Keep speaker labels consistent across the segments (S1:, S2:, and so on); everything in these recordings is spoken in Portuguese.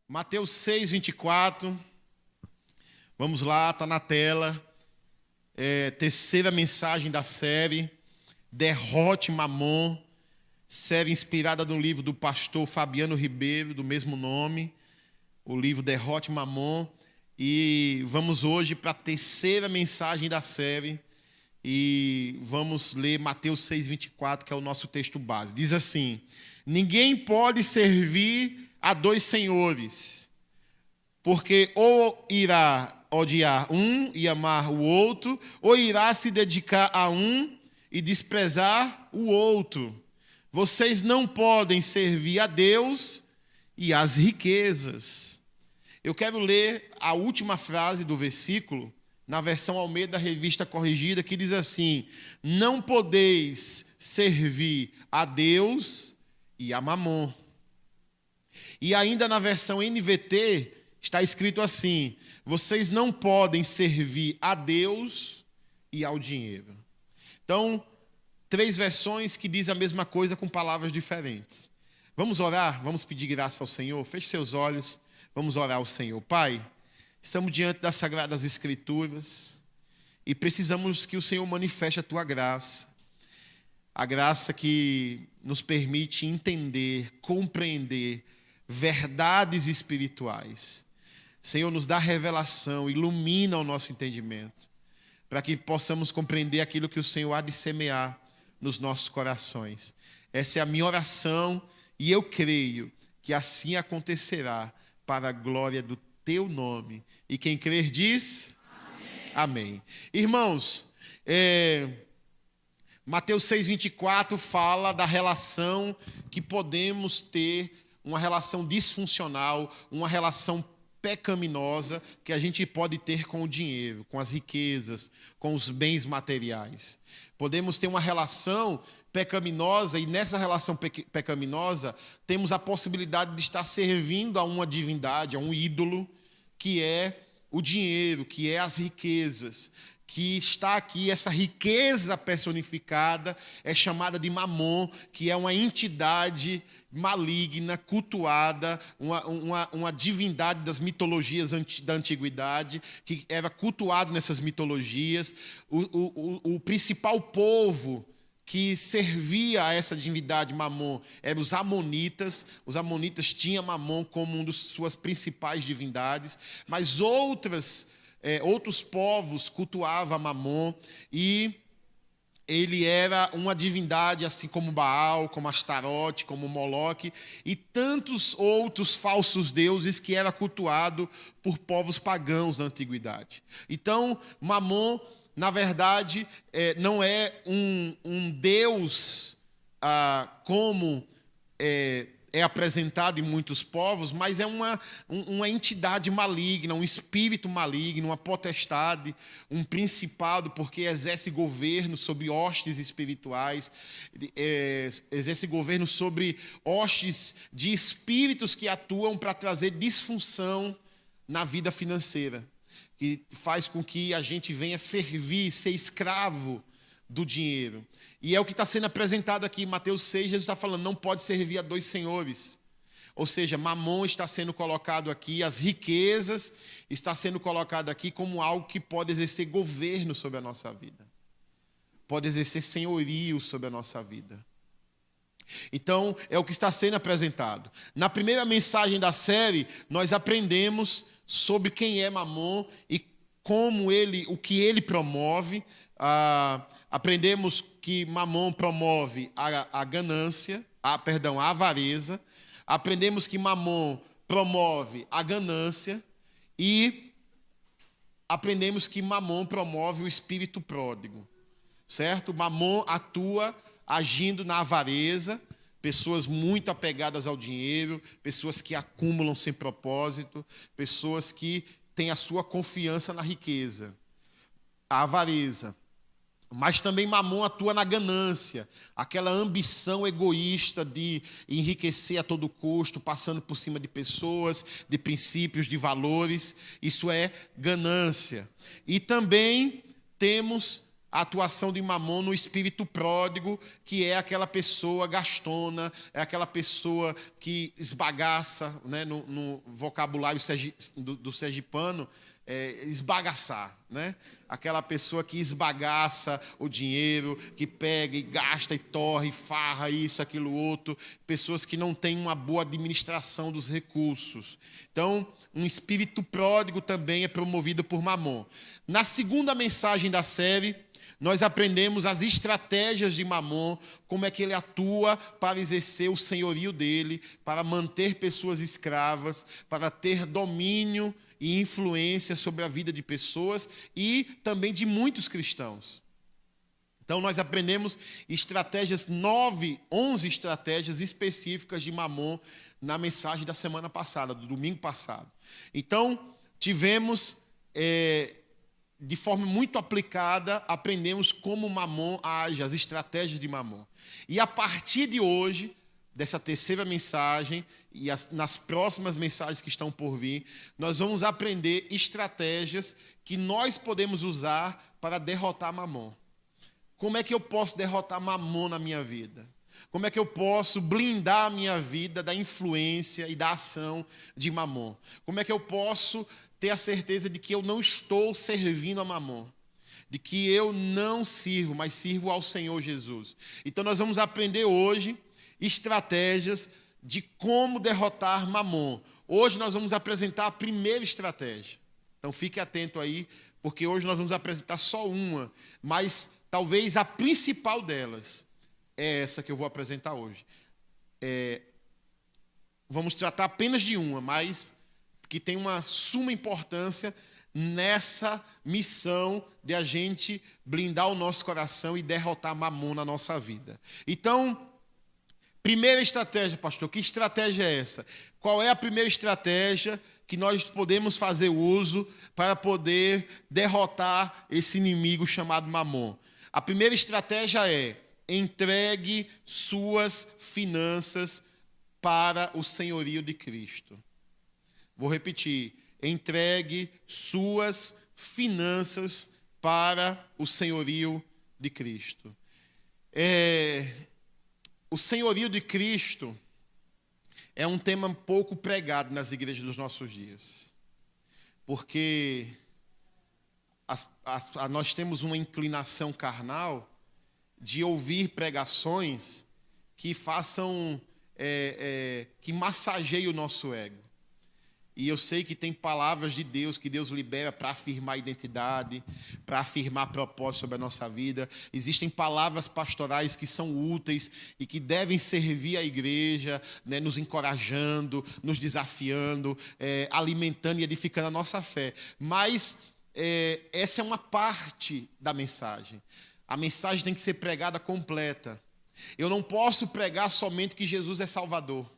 S1: Mateus 6, 24. Vamos lá, está na tela. Terceira mensagem da série, Derrote Mamon. Série inspirada no livro do pastor Fabiano Ribeiro, do mesmo nome. O livro Derrote Mamon. E vamos hoje para a terceira mensagem da série. E vamos ler Mateus 6, 24, que é o nosso texto base. Diz assim: ninguém pode servir a dois senhores, porque ou irá odiar um e amar o outro, ou irá se dedicar a um e desprezar o outro. Vocês não podem servir a Deus e às riquezas. Eu quero ler a última frase do versículo, na versão Almeida Revista Corrigida, que diz assim: não podeis servir a Deus e a Mamon. E ainda na versão NVT está escrito assim: vocês não podem servir a Deus e ao dinheiro. Então, três versões que dizem a mesma coisa com palavras diferentes. Vamos orar, vamos pedir graça ao Senhor. Feche seus olhos, vamos orar ao Senhor. Pai, estamos diante das Sagradas Escrituras e precisamos que o Senhor manifeste a Tua graça. A graça que nos permite entender, compreender verdades espirituais. Senhor, nos dá revelação, ilumina o nosso entendimento, para que possamos compreender aquilo que o Senhor há de semear nos nossos corações. Essa é a minha oração e eu creio que assim acontecerá para a glória do Teu nome. E quem crer diz: amém. Amém. Irmãos, Mateus 6, 24 fala da relação que podemos ter, uma relação disfuncional, uma relação pecaminosa que a gente pode ter com o dinheiro, com as riquezas, com os bens materiais. Podemos ter uma relação pecaminosa e nessa relação pecaminosa temos a possibilidade de estar servindo a uma divindade, a um ídolo, que é o dinheiro, que é as riquezas. Que está aqui, essa riqueza personificada é chamada de Mamon, que é uma entidade maligna, cultuada, uma divindade das mitologias da antiguidade, que era cultuado nessas mitologias. O principal povo que servia a essa divindade Mamon eram os amonitas. Os amonitas tinham Mamon como uma de suas principais divindades, mas outros povos cultuavam Mamon e ele era uma divindade assim como Baal, como Astarote, como Moloque e tantos outros falsos deuses que era cultuado por povos pagãos na antiguidade. Então, Mamon, na verdade, não é um deus como é apresentado em muitos povos, mas é uma entidade maligna, um espírito maligno, uma potestade, um principado, porque exerce governo sobre hostes espirituais, exerce governo sobre hostes de espíritos que atuam para trazer disfunção na vida financeira, que faz com que a gente venha servir, ser escravo do dinheiro. E é o que está sendo apresentado aqui em Mateus 6, Jesus está falando, não pode servir a dois senhores. Ou seja, Mamon está sendo colocado aqui, as riquezas está sendo colocado aqui como algo que pode exercer governo sobre a nossa vida. Pode exercer senhorio sobre a nossa vida. Então, é o que está sendo apresentado. Na primeira mensagem da série, nós aprendemos sobre quem é Mamon e o que ele promove. Aprendemos que Mamon promove a ganância, a avareza. Aprendemos que Mamon promove a ganância e aprendemos que Mamon promove o espírito pródigo, certo? Mamon atua agindo na avareza, pessoas muito apegadas ao dinheiro, pessoas que acumulam sem propósito, pessoas que têm a sua confiança na riqueza, a avareza. Mas também Mamon atua na ganância, aquela ambição egoísta de enriquecer a todo custo, passando por cima de pessoas, de princípios, de valores. Isso é ganância. E também temos a atuação de Mamon no espírito pródigo, que é aquela pessoa gastona, é aquela pessoa que esbagaça, né, no vocabulário do sergipano, esbagaçar, né? Aquela pessoa que esbagaça o dinheiro, que pega e gasta e torre, e farra isso, aquilo, outro. Pessoas que não têm uma boa administração dos recursos. Então, um espírito pródigo também é promovido por Mamon. Na segunda mensagem da série, nós aprendemos as estratégias de Mamon, como é que ele atua para exercer o senhorio dele, para manter pessoas escravas, para ter domínio e influência sobre a vida de pessoas e também de muitos cristãos. Então, nós aprendemos 11 estratégias específicas de Mamon na mensagem da semana passada, do domingo passado. Então, tivemos, de forma muito aplicada, aprendemos como Mamon age, as estratégias de Mamon. E a partir de hoje, dessa terceira mensagem, e nas próximas mensagens que estão por vir, nós vamos aprender estratégias que nós podemos usar para derrotar Mamon. Como é que eu posso derrotar Mamon na minha vida? Como é que eu posso blindar a minha vida da influência e da ação de Mamon? Como é que eu posso ter a certeza de que eu não estou servindo a Mamon? De que eu não sirvo, mas sirvo ao Senhor Jesus. Então nós vamos aprender hoje estratégias de como derrotar Mamon. Hoje nós vamos apresentar a primeira estratégia. Então fique atento aí, porque hoje nós vamos apresentar só uma, mas talvez a principal delas é essa que eu vou apresentar hoje. Vamos tratar apenas de uma, mas que tem uma suma importância nessa missão de a gente blindar o nosso coração e derrotar Mamon na nossa vida. Então, primeira estratégia, pastor, que estratégia é essa? Qual é a primeira estratégia que nós podemos fazer uso para poder derrotar esse inimigo chamado Mamon? A primeira estratégia é: entregue suas finanças para o senhorio de Cristo. Vou repetir: entregue suas finanças para o senhorio de Cristo. O senhorio de Cristo é um tema pouco pregado nas igrejas dos nossos dias, porque nós temos uma inclinação carnal de ouvir pregações que façam, que massageiem o nosso ego. E eu sei que tem palavras de Deus que Deus libera para afirmar a identidade, para afirmar propósito sobre a nossa vida. Existem palavras pastorais que são úteis e que devem servir à igreja, né, nos encorajando, nos desafiando, alimentando e edificando a nossa fé. Mas essa é uma parte da mensagem. A mensagem tem que ser pregada completa. Eu não posso pregar somente que Jesus é Salvador.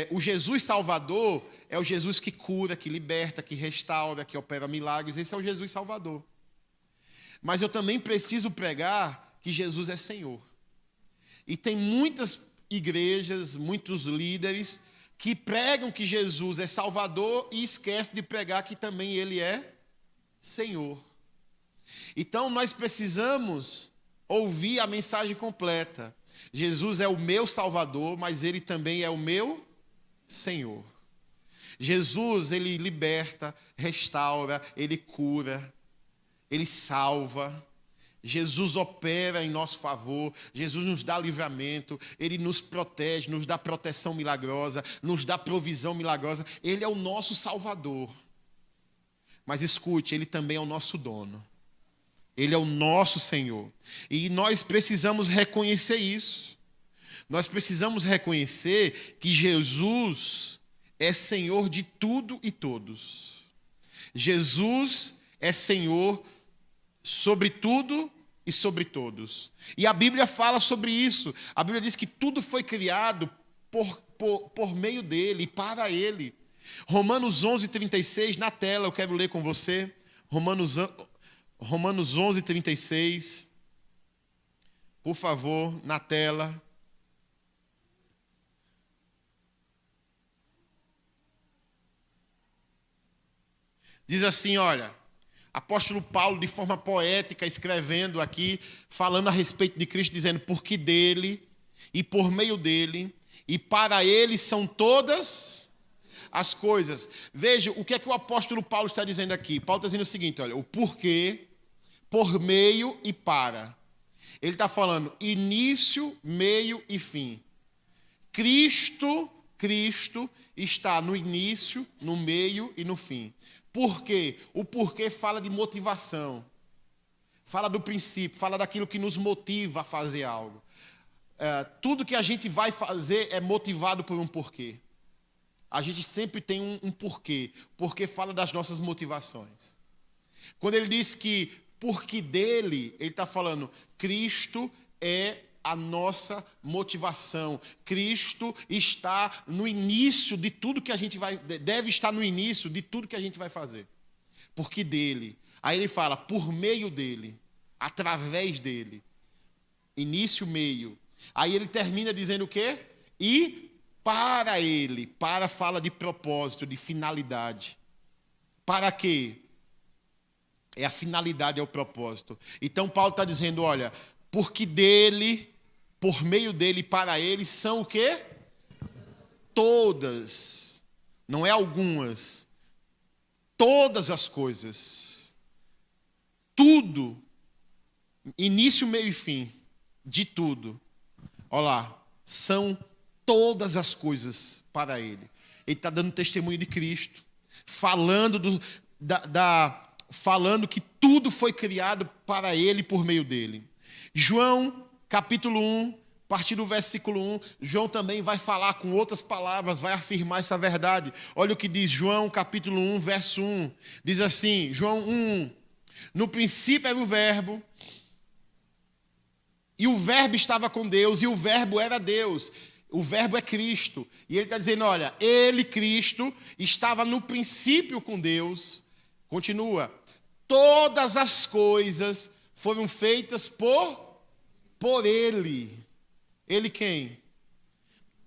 S1: O Jesus Salvador é o Jesus que cura, que liberta, que restaura, que opera milagres. Esse é o Jesus Salvador. Mas eu também preciso pregar que Jesus é Senhor. E tem muitas igrejas, muitos líderes que pregam que Jesus é Salvador e esquecem de pregar que também Ele é Senhor. Então nós precisamos ouvir a mensagem completa. Jesus é o meu Salvador, mas Ele também é o meu Senhor. Jesus, Ele liberta, restaura, Ele cura, Ele salva. Jesus opera em nosso favor, Jesus nos dá livramento, Ele nos protege, nos dá proteção milagrosa, nos dá provisão milagrosa. Ele é o nosso Salvador. Mas escute, Ele também é o nosso dono. Ele é o nosso Senhor. E nós precisamos reconhecer isso. Nós precisamos reconhecer que Jesus é Senhor de tudo e todos. Jesus é Senhor sobre tudo e sobre todos. E a Bíblia fala sobre isso. A Bíblia diz que tudo foi criado por meio dele e para ele. Romanos 11:36, na tela, eu quero ler com você. Romanos 11:36. Por favor, na tela. Diz assim, olha: Apóstolo Paulo, de forma poética, escrevendo aqui, falando a respeito de Cristo, dizendo, porque dele, e por meio dele, e para ele são todas as coisas. Veja, o que é que o apóstolo Paulo está dizendo aqui? Paulo está dizendo o seguinte, olha, o porquê, por meio e para. Ele está falando início, meio e fim. Cristo está no início, no meio e no fim. Por quê? O porquê fala de motivação. Fala do princípio, fala daquilo que nos motiva a fazer algo. Tudo que a gente vai fazer é motivado por um porquê. A gente sempre tem um porquê. Porque fala das nossas motivações. Quando ele diz que porque dele, ele está falando, Cristo é a nossa motivação. Cristo está no início de tudo que a gente deve estar no início de tudo que a gente vai fazer. Porque dele. Aí ele fala, por meio dele, através dele. Início, meio. Aí ele termina dizendo o quê? E para ele. Para fala de propósito, de finalidade. Para quê? É a finalidade, é o propósito. Então Paulo está dizendo, olha, porque dele, por meio dele e para ele, são o quê? Todas. Não é algumas. Todas as coisas. Tudo. Início, meio e fim. De tudo. Olha lá. São todas as coisas para ele. Ele está dando testemunho de Cristo. Falando falando que tudo foi criado para ele por meio dele. João, capítulo 1, a partir do versículo 1, João também vai falar com outras palavras, vai afirmar essa verdade. Olha o que diz João, capítulo 1, verso 1. Diz assim, João 1, no princípio era o verbo, e o verbo estava com Deus, e o verbo era Deus. O verbo é Cristo. E ele está dizendo, olha, ele, Cristo, estava no princípio com Deus. Continua. Todas as coisas foram feitas por ele. Ele quem?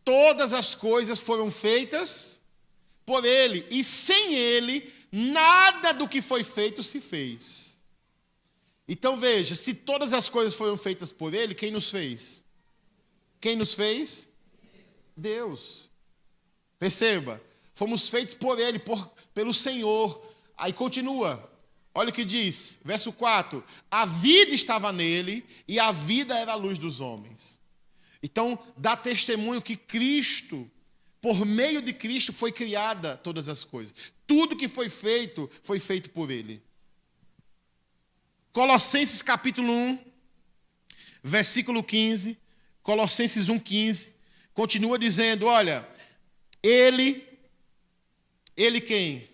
S1: Todas as coisas foram feitas por ele. E sem ele, nada do que foi feito se fez. Então veja, se todas as coisas foram feitas por ele, quem nos fez? Quem nos fez? Deus. Perceba, fomos feitos por ele, pelo Senhor. Aí continua. Olha o que diz, verso 4. A vida estava nele e a vida era a luz dos homens. Então, dá testemunho que Cristo, por meio de Cristo, foi criada todas as coisas. Tudo que foi feito por ele. Colossenses capítulo 1, versículo 15. Colossenses 1,15. Continua dizendo, olha, ele quem?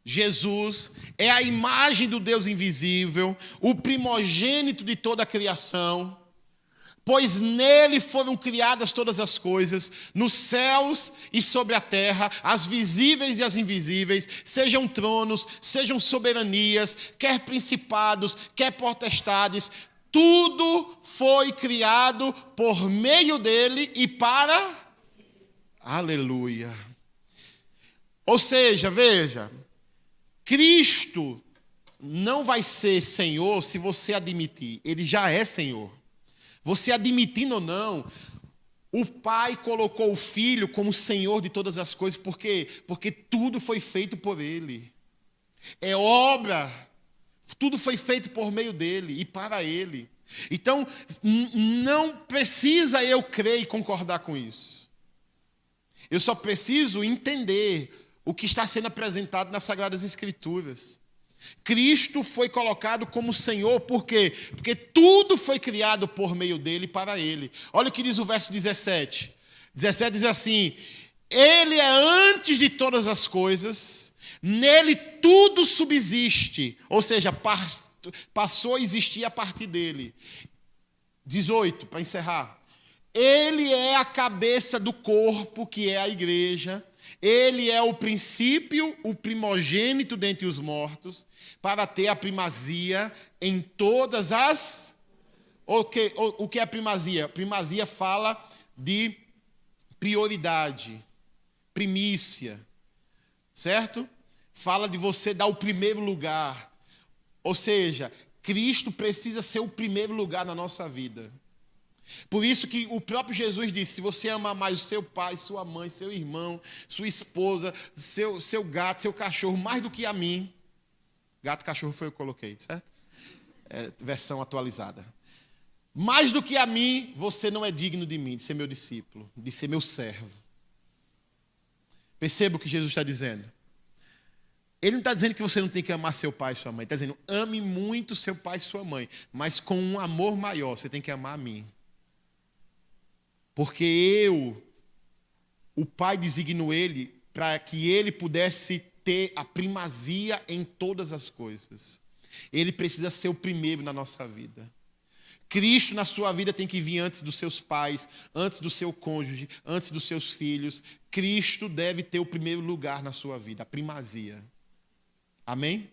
S1: Jesus é a imagem do Deus invisível, o primogênito de toda a criação, pois nele foram criadas todas as coisas, nos céus e sobre a terra, as visíveis e as invisíveis, sejam tronos, sejam soberanias, quer principados, quer potestades, tudo foi criado por meio dele e para... Aleluia. Ou seja, veja, Cristo não vai ser Senhor se você admitir. Ele já é Senhor. Você admitindo ou não, o Pai colocou o Filho como Senhor de todas as coisas. Por quê? Porque tudo foi feito por Ele. É obra. Tudo foi feito por meio dEle e para Ele. Então, não precisa eu crer e concordar com isso. Eu só preciso entender o que está sendo apresentado nas Sagradas Escrituras. Cristo foi colocado como Senhor, por quê? Porque tudo foi criado por meio dele e para ele. Olha o que diz o verso 17. 17 diz assim, ele é antes de todas as coisas, nele tudo subsiste, ou seja, passou a existir a partir dele. 18, para encerrar. Ele é a cabeça do corpo, que é a igreja. Ele é o princípio, o primogênito dentre os mortos, para ter a primazia em todas as... O que é primazia? Primazia fala de prioridade, primícia, certo? Fala de você dar o primeiro lugar. Ou seja, Cristo precisa ser o primeiro lugar na nossa vida. Por isso que o próprio Jesus disse, se você amar mais o seu pai, sua mãe, seu irmão, sua esposa, seu gato, seu cachorro, mais do que a mim. Gato e cachorro foi eu que coloquei, certo? Versão atualizada. Mais do que a mim, você não é digno de mim, de ser meu discípulo, de ser meu servo. Perceba o que Jesus está dizendo. Ele não está dizendo que você não tem que amar seu pai e sua mãe. Ele está dizendo, ame muito seu pai e sua mãe, mas com um amor maior, você tem que amar a mim. Porque o Pai designou ele para que ele pudesse ter a primazia em todas as coisas. Ele precisa ser o primeiro na nossa vida. Cristo na sua vida tem que vir antes dos seus pais, antes do seu cônjuge, antes dos seus filhos. Cristo deve ter o primeiro lugar na sua vida, a primazia. Amém?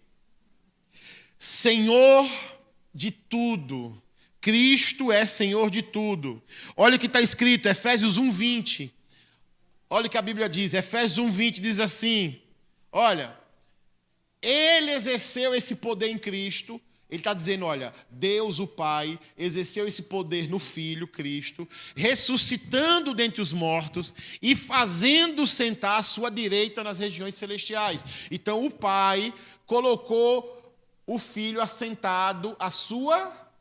S1: Senhor de tudo. Cristo é Senhor de tudo. Olha o que está escrito, Efésios 1:20. Olha o que a Bíblia diz, Efésios 1:20 diz assim, olha, Ele exerceu esse poder em Cristo. Ele está dizendo, olha, Deus o Pai exerceu esse poder no Filho, Cristo, ressuscitando dentre os mortos e fazendo sentar à sua direita nas regiões celestiais. Então o Pai colocou o Filho assentado à sua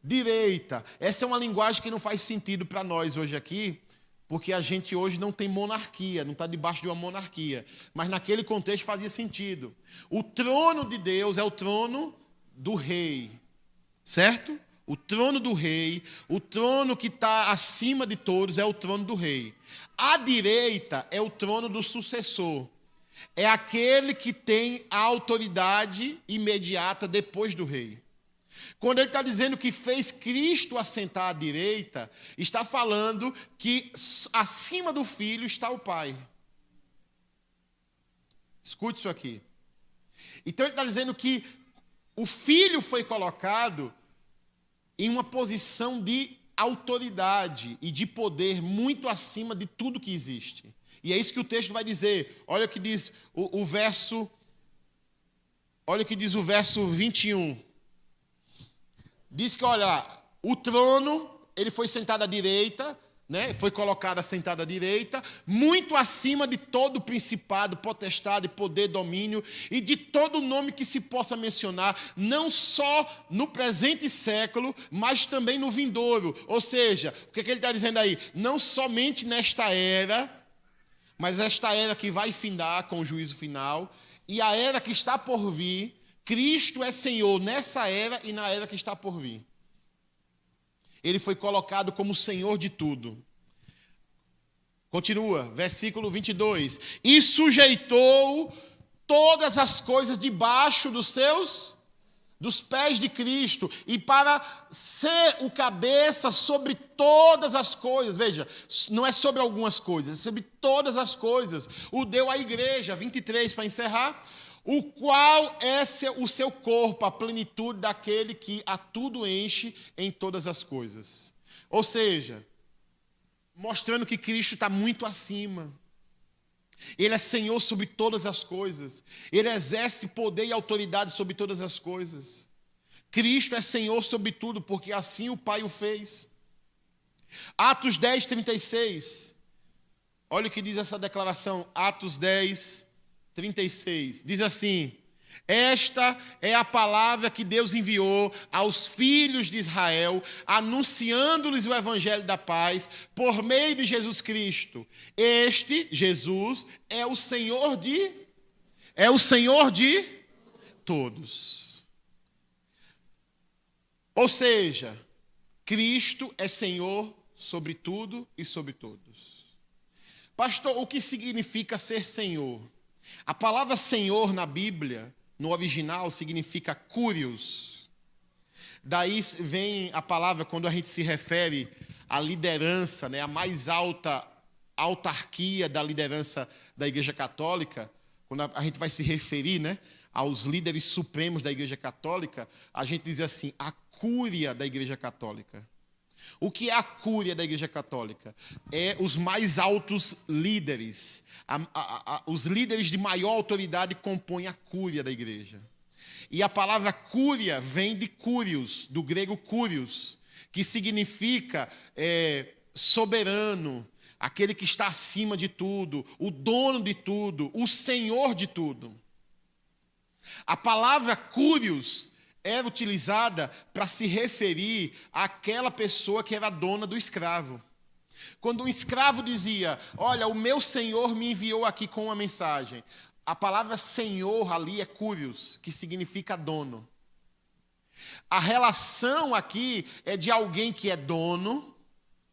S1: direita. Essa é uma linguagem que não faz sentido para nós hoje aqui, porque a gente hoje não tem monarquia, não está debaixo de uma monarquia. Mas naquele contexto fazia sentido. O trono de Deus é o trono do rei, certo? O trono do rei, o trono que está acima de todos é o trono do rei. À direita é o trono do sucessor. É aquele que tem a autoridade imediata depois do rei. Quando ele está dizendo que fez Cristo assentar à direita, está falando que acima do Filho está o Pai. Escute isso aqui. Então ele está dizendo que o Filho foi colocado em uma posição de autoridade e de poder muito acima de tudo que existe. E é isso que o texto vai dizer. Olha o que diz o verso. Olha o que diz o verso 21. Diz que, olha, o trono, ele foi sentado à direita, né? Foi colocado assentado à direita, muito acima de todo principado, potestade, poder, domínio e de todo nome que se possa mencionar, não só no presente século, mas também no vindouro. Ou seja, o que ele está dizendo aí? Não somente nesta era, mas esta era que vai findar com o juízo final, e a era que está por vir. Cristo é Senhor nessa era e na era que está por vir. Ele foi colocado como Senhor de tudo. Continua, versículo 22. E sujeitou todas as coisas debaixo dos pés de Cristo, e para ser o cabeça sobre todas as coisas. Veja, não é sobre algumas coisas, é sobre todas as coisas. O deu à igreja, 23 para encerrar. O qual é o seu corpo, a plenitude daquele que a tudo enche em todas as coisas. Ou seja, mostrando que Cristo está muito acima. Ele é Senhor sobre todas as coisas. Ele exerce poder e autoridade sobre todas as coisas. Cristo é Senhor sobre tudo, porque assim o Pai o fez. Atos 10, 36. Olha o que diz essa declaração. Atos 10, 36, diz assim: esta é a palavra que Deus enviou aos filhos de Israel, anunciando-lhes o evangelho da paz por meio de Jesus Cristo. Este, Jesus, é o Senhor de todos. Ou seja, Cristo é Senhor sobre tudo e sobre todos. Pastor, o que significa ser Senhor? A palavra Senhor na Bíblia, no original, significa Kyrios. Daí vem a palavra, quando a gente se refere à liderança, né, a mais alta autarquia da liderança da Igreja Católica, quando a gente vai se referir, né, aos líderes supremos da Igreja Católica, a gente diz assim, a cúria da Igreja Católica. O que é a cúria da Igreja Católica? É os mais altos líderes. Os líderes de maior autoridade compõem a cúria da igreja. E a palavra cúria vem de curios, do grego curios, que significa soberano, aquele que está acima de tudo, o dono de tudo, o senhor de tudo. A palavra curios era utilizada para se referir àquela pessoa que era dona do escravo. Quando um escravo dizia, olha, o meu senhor me enviou aqui com uma mensagem, a palavra senhor ali é curios, que significa dono. A relação aqui é de alguém que é dono,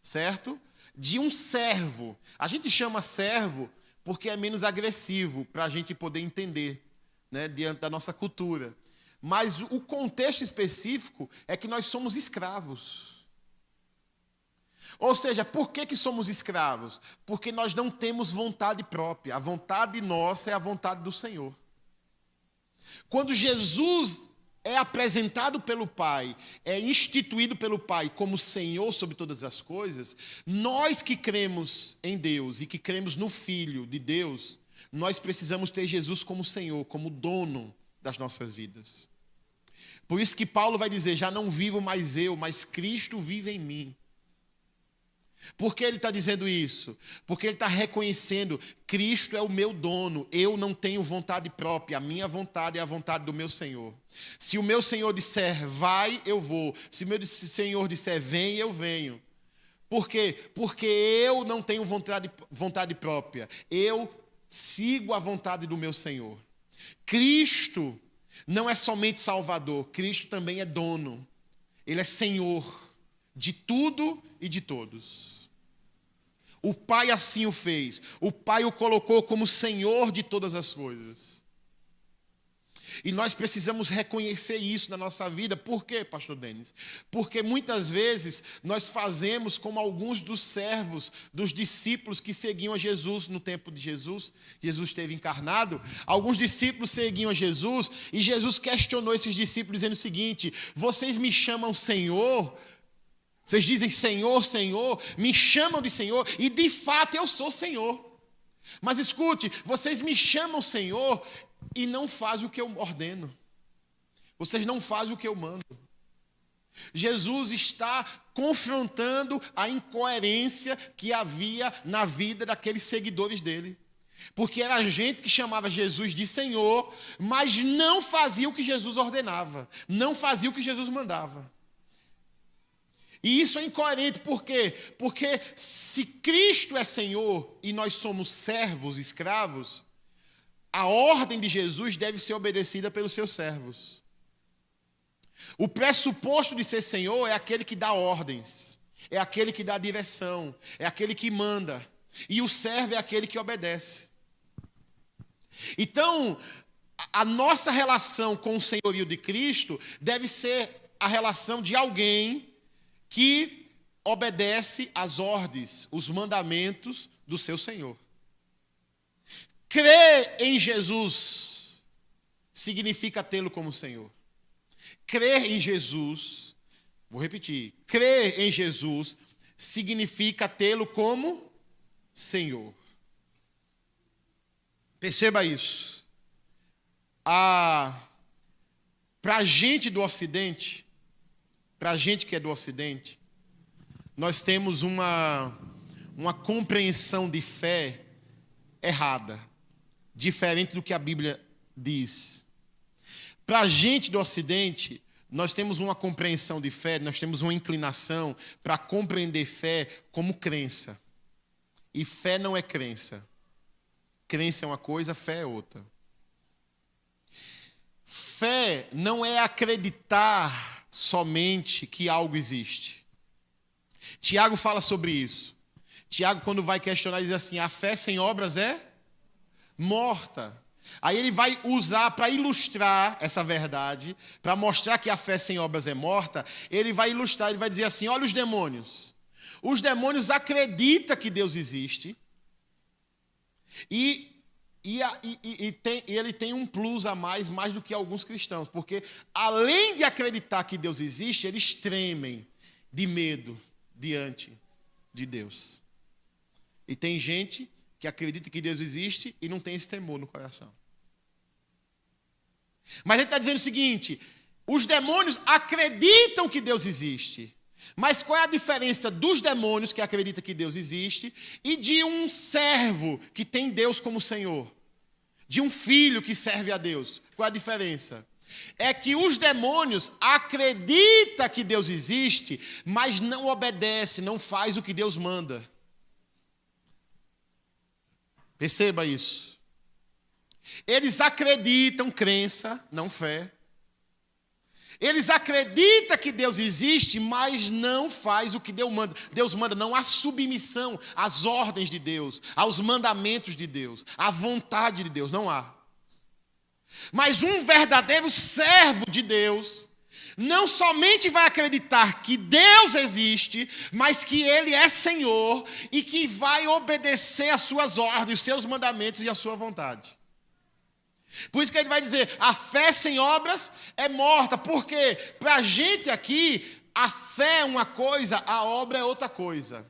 S1: certo? De um servo. A gente chama servo porque é menos agressivo, para a gente poder entender, né, diante da nossa cultura. Mas o contexto específico é que nós somos escravos. Ou seja, por que somos escravos? Porque nós não temos vontade própria. A vontade nossa é a vontade do Senhor. Quando Jesus é apresentado pelo Pai, é instituído pelo Pai como Senhor sobre todas as coisas, nós que cremos em Deus e que cremos no Filho de Deus, nós precisamos ter Jesus como Senhor, como dono das nossas vidas. Por isso que Paulo vai dizer, já não vivo mais eu, mas Cristo vive em mim. Por que ele está dizendo isso? Porque ele está reconhecendo, Cristo é o meu dono, eu não tenho vontade própria, a minha vontade é a vontade do meu Senhor. Se o meu Senhor disser vai, eu vou. Se o meu Senhor disser vem, eu venho. Por quê? Porque eu não tenho vontade própria, eu sigo a vontade do meu Senhor. Cristo não é somente Salvador, Cristo também é dono, Ele é Senhor de tudo e de todos. O Pai assim o fez. O Pai o colocou como Senhor de todas as coisas. E nós precisamos reconhecer isso na nossa vida. Por quê, pastor Denis? Porque muitas vezes nós fazemos como alguns dos servos, dos discípulos que seguiam a Jesus no tempo de Jesus. Jesus esteve encarnado. Alguns discípulos seguiam a Jesus e Jesus questionou esses discípulos dizendo o seguinte, vocês me chamam Senhor? Vocês dizem Senhor, Senhor, me chamam de Senhor e de fato eu sou Senhor. Mas escute, vocês me chamam Senhor e não fazem o que eu ordeno. Vocês não fazem o que eu mando. Jesus está confrontando a incoerência que havia na vida daqueles seguidores dele. Porque era gente que chamava Jesus de Senhor, mas não fazia o que Jesus ordenava, não fazia o que Jesus mandava. E isso é incoerente, por quê? Porque se Cristo é Senhor e nós somos servos, escravos, a ordem de Jesus deve ser obedecida pelos seus servos. O pressuposto de ser Senhor é aquele que dá ordens, é aquele que dá direção, é aquele que manda, e o servo é aquele que obedece. Então, a nossa relação com o senhorio de Cristo deve ser a relação de alguém que obedece às ordens, os mandamentos do seu Senhor. Crer em Jesus significa tê-lo como Senhor. Crer em Jesus, vou repetir, crer em Jesus significa tê-lo como Senhor. Perceba isso. Para a gente do Ocidente, para a gente que é do Ocidente, nós temos uma compreensão de fé errada, diferente do que a Bíblia diz. Para a gente do Ocidente, nós temos uma compreensão de fé, nós temos uma inclinação para compreender fé como crença. E fé não é crença. Crença é uma coisa, fé é outra. Fé não é acreditar somente que algo existe. Tiago fala sobre isso. Tiago, quando vai questionar, diz assim, a fé sem obras é morta. Aí ele vai usar para ilustrar essa verdade, para mostrar que a fé sem obras é morta, ele vai ilustrar, ele vai dizer assim, olha os demônios. Os demônios acreditam que Deus existe e ele tem um plus a mais do que alguns cristãos, porque além de acreditar que Deus existe, eles tremem de medo diante de Deus. E tem gente que acredita que Deus existe e não tem esse temor no coração. Mas ele está dizendo o seguinte: os demônios acreditam que Deus existe. Mas qual é a diferença dos demônios que acreditam que Deus existe e de um servo que tem Deus como Senhor? De um filho que serve a Deus? Qual é a diferença? É que os demônios acreditam que Deus existe, mas não obedece, não faz o que Deus manda. Perceba isso. Eles acreditam, crença, não fé. Eles acreditam que Deus existe, mas não faz o que Deus manda. Deus manda, não há submissão às ordens de Deus, aos mandamentos de Deus, à vontade de Deus, não há. Mas um verdadeiro servo de Deus não somente vai acreditar que Deus existe, mas que Ele é Senhor e que vai obedecer às suas ordens, os seus mandamentos e à sua vontade. Por isso que ele vai dizer, a fé sem obras é morta, porque para a gente aqui, a fé é uma coisa, a obra é outra coisa.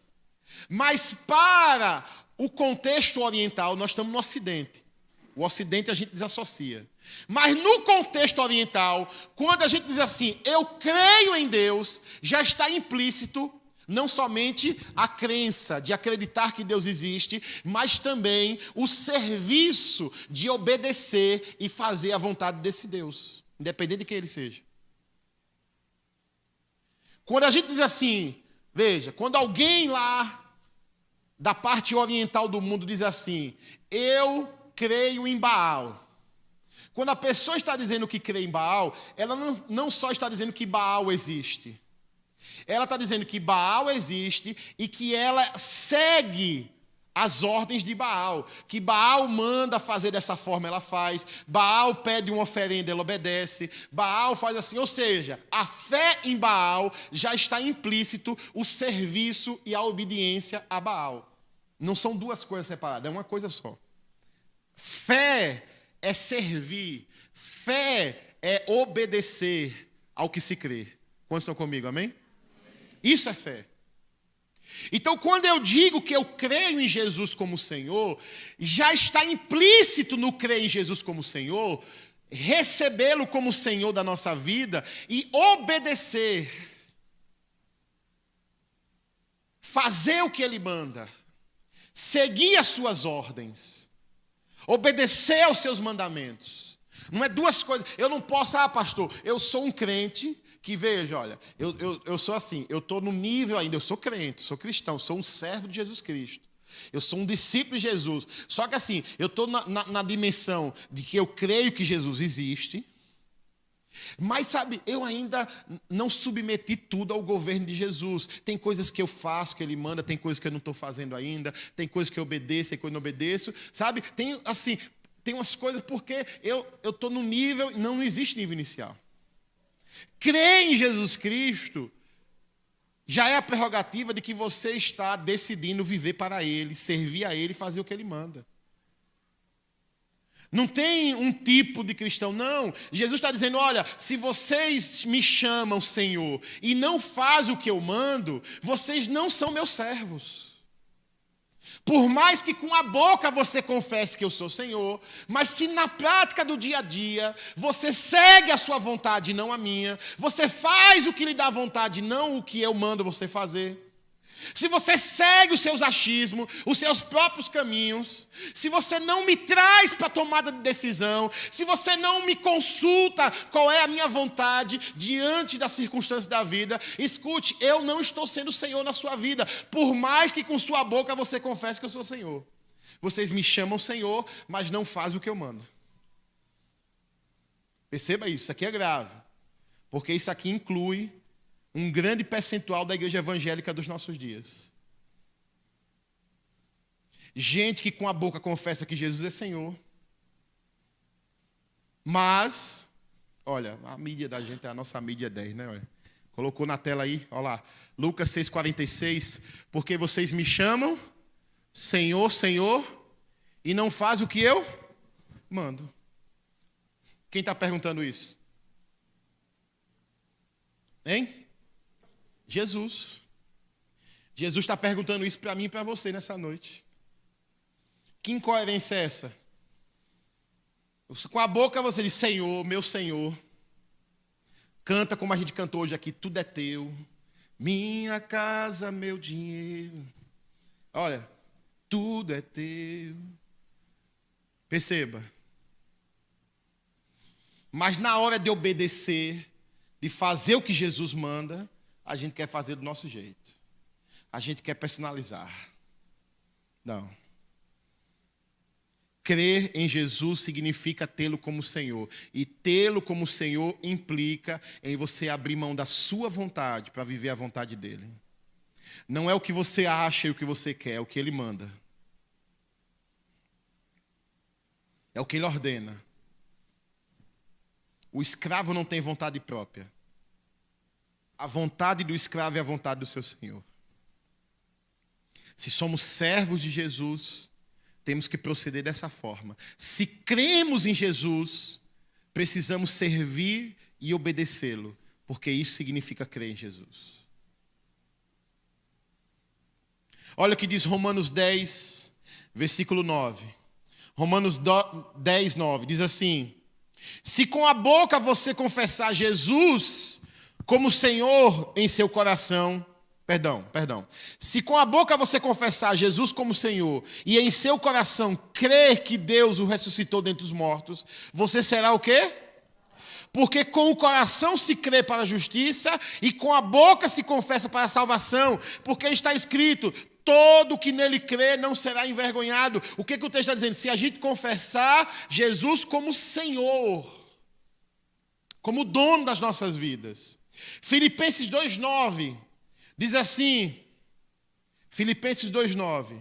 S1: Mas para o contexto oriental, nós estamos no Ocidente. O Ocidente a gente desassocia. Mas no contexto oriental, quando a gente diz assim, eu creio em Deus, já está implícito não somente a crença de acreditar que Deus existe, mas também o serviço de obedecer e fazer a vontade desse Deus, independente de quem ele seja. Quando a gente diz assim, veja, quando alguém lá da parte oriental do mundo diz assim, eu creio em Baal. Quando a pessoa está dizendo que crê em Baal, ela não só está dizendo que Baal existe. Ela está dizendo que Baal existe e que ela segue as ordens de Baal. Que Baal manda fazer dessa forma, ela faz. Baal pede uma oferenda, ela obedece. Baal faz assim. Ou seja, a fé em Baal já está implícito o serviço e a obediência a Baal. Não são duas coisas separadas, é uma coisa só. Fé é servir. Fé é obedecer ao que se crê. Quantos estão comigo, amém? Isso é fé. Então, quando eu digo que eu creio em Jesus como Senhor, já está implícito no crer em Jesus como Senhor, recebê-lo como Senhor da nossa vida e obedecer. Fazer o que Ele manda. Seguir as suas ordens. Obedecer aos seus mandamentos. Não é duas coisas. Eu não posso, pastor, eu sou um crente que, veja, olha, eu sou assim, eu estou no nível ainda, eu sou crente, sou cristão, sou um servo de Jesus Cristo. Eu sou um discípulo de Jesus. Só que assim, eu estou na dimensão de que eu creio que Jesus existe, mas, sabe, eu ainda não submeti tudo ao governo de Jesus. Tem coisas que eu faço, que Ele manda, tem coisas que eu não estou fazendo ainda, tem coisas que eu obedeço, tem coisas que eu não obedeço, sabe? Tem, assim, tem umas coisas porque eu estou no nível, não existe nível inicial. Crer em Jesus Cristo já é a prerrogativa de que você está decidindo viver para Ele, servir a Ele e fazer o que Ele manda. Não tem um tipo de cristão, não. Jesus está dizendo, olha, se vocês me chamam Senhor e não fazem o que eu mando, vocês não são meus servos. Por mais que com a boca você confesse que eu sou Senhor, mas se na prática do dia a dia você segue a sua vontade e não a minha, você faz o que lhe dá vontade, não o que eu mando você fazer. Se você segue os seus achismos, os seus próprios caminhos, se você não me traz para a tomada de decisão, se você não me consulta qual é a minha vontade diante das circunstâncias da vida, escute, eu não estou sendo Senhor na sua vida, por mais que com sua boca você confesse que eu sou Senhor. Vocês me chamam Senhor, mas não fazem o que eu mando. Perceba isso aqui é grave, porque isso aqui inclui um grande percentual da igreja evangélica dos nossos dias. Gente que com a boca confessa que Jesus é Senhor, mas, olha, a mídia da gente é a nossa mídia 10, né? Olha, colocou na tela aí, olha lá, Lucas 6,46, porque vocês me chamam Senhor, Senhor, e não fazem o que eu mando. Quem está perguntando isso? Hein? Jesus. Jesus está perguntando isso para mim e para você nessa noite. Que incoerência é essa? Com a boca você diz, Senhor, meu Senhor. Canta como a gente cantou hoje aqui, tudo é teu. Minha casa, meu dinheiro. Olha, tudo é teu. Perceba. Mas na hora de obedecer, de fazer o que Jesus manda, a gente quer fazer do nosso jeito. A gente quer personalizar. Não. Crer em Jesus significa tê-lo como Senhor. E tê-lo como Senhor implica em você abrir mão da sua vontade para viver a vontade dele. Não é o que você acha e o que você quer, é o que ele manda. É o que ele ordena. O escravo não tem vontade própria. A vontade do escravo é a vontade do seu Senhor. Se somos servos de Jesus, temos que proceder dessa forma. Se cremos em Jesus, precisamos servir e obedecê-lo, porque isso significa crer em Jesus. Olha o que diz Romanos 10, versículo 9. Romanos 10, 9, diz assim: se com a boca você confessar Jesus como Senhor em seu coração, se com a boca você confessar Jesus como Senhor e em seu coração crer que Deus o ressuscitou dentre os mortos, você será o quê? Porque com o coração se crê para a justiça e com a boca se confessa para a salvação, porque está escrito, todo que nele crê não será envergonhado. O que o texto está dizendo? Se a gente confessar Jesus como Senhor, como dono das nossas vidas. Filipenses 2,9 diz assim, Filipenses 2,9.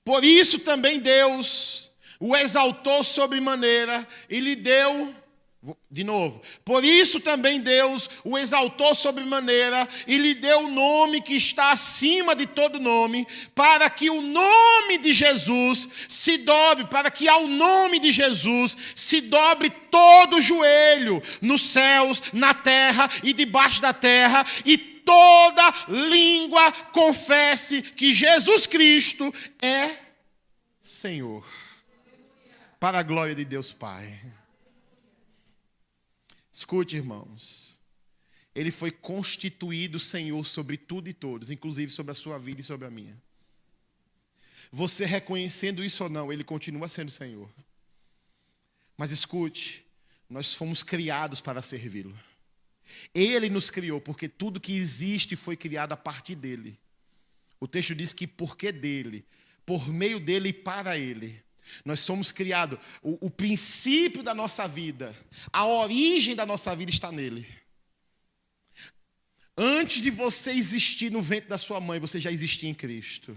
S1: Por isso também Deus o exaltou sobremaneira e lhe deu, de novo, por isso também Deus o exaltou sobremaneira e lhe deu o nome que está acima de todo nome, para que o nome de Jesus se dobre, para que ao nome de Jesus se dobre todo o joelho, nos céus, na terra e debaixo da terra, e toda língua confesse que Jesus Cristo é Senhor, para a glória de Deus Pai. Escute, irmãos, ele foi constituído Senhor sobre tudo e todos, inclusive sobre a sua vida e sobre a minha. Você reconhecendo isso ou não, ele continua sendo Senhor. Mas escute, nós fomos criados para servi-lo. Ele nos criou, porque tudo que existe foi criado a partir dele. O texto diz que porque dele, por meio dele e para ele, nós somos criados. O princípio da nossa vida, a origem da nossa vida está nele. Antes de você existir no ventre da sua mãe, você já existia em Cristo.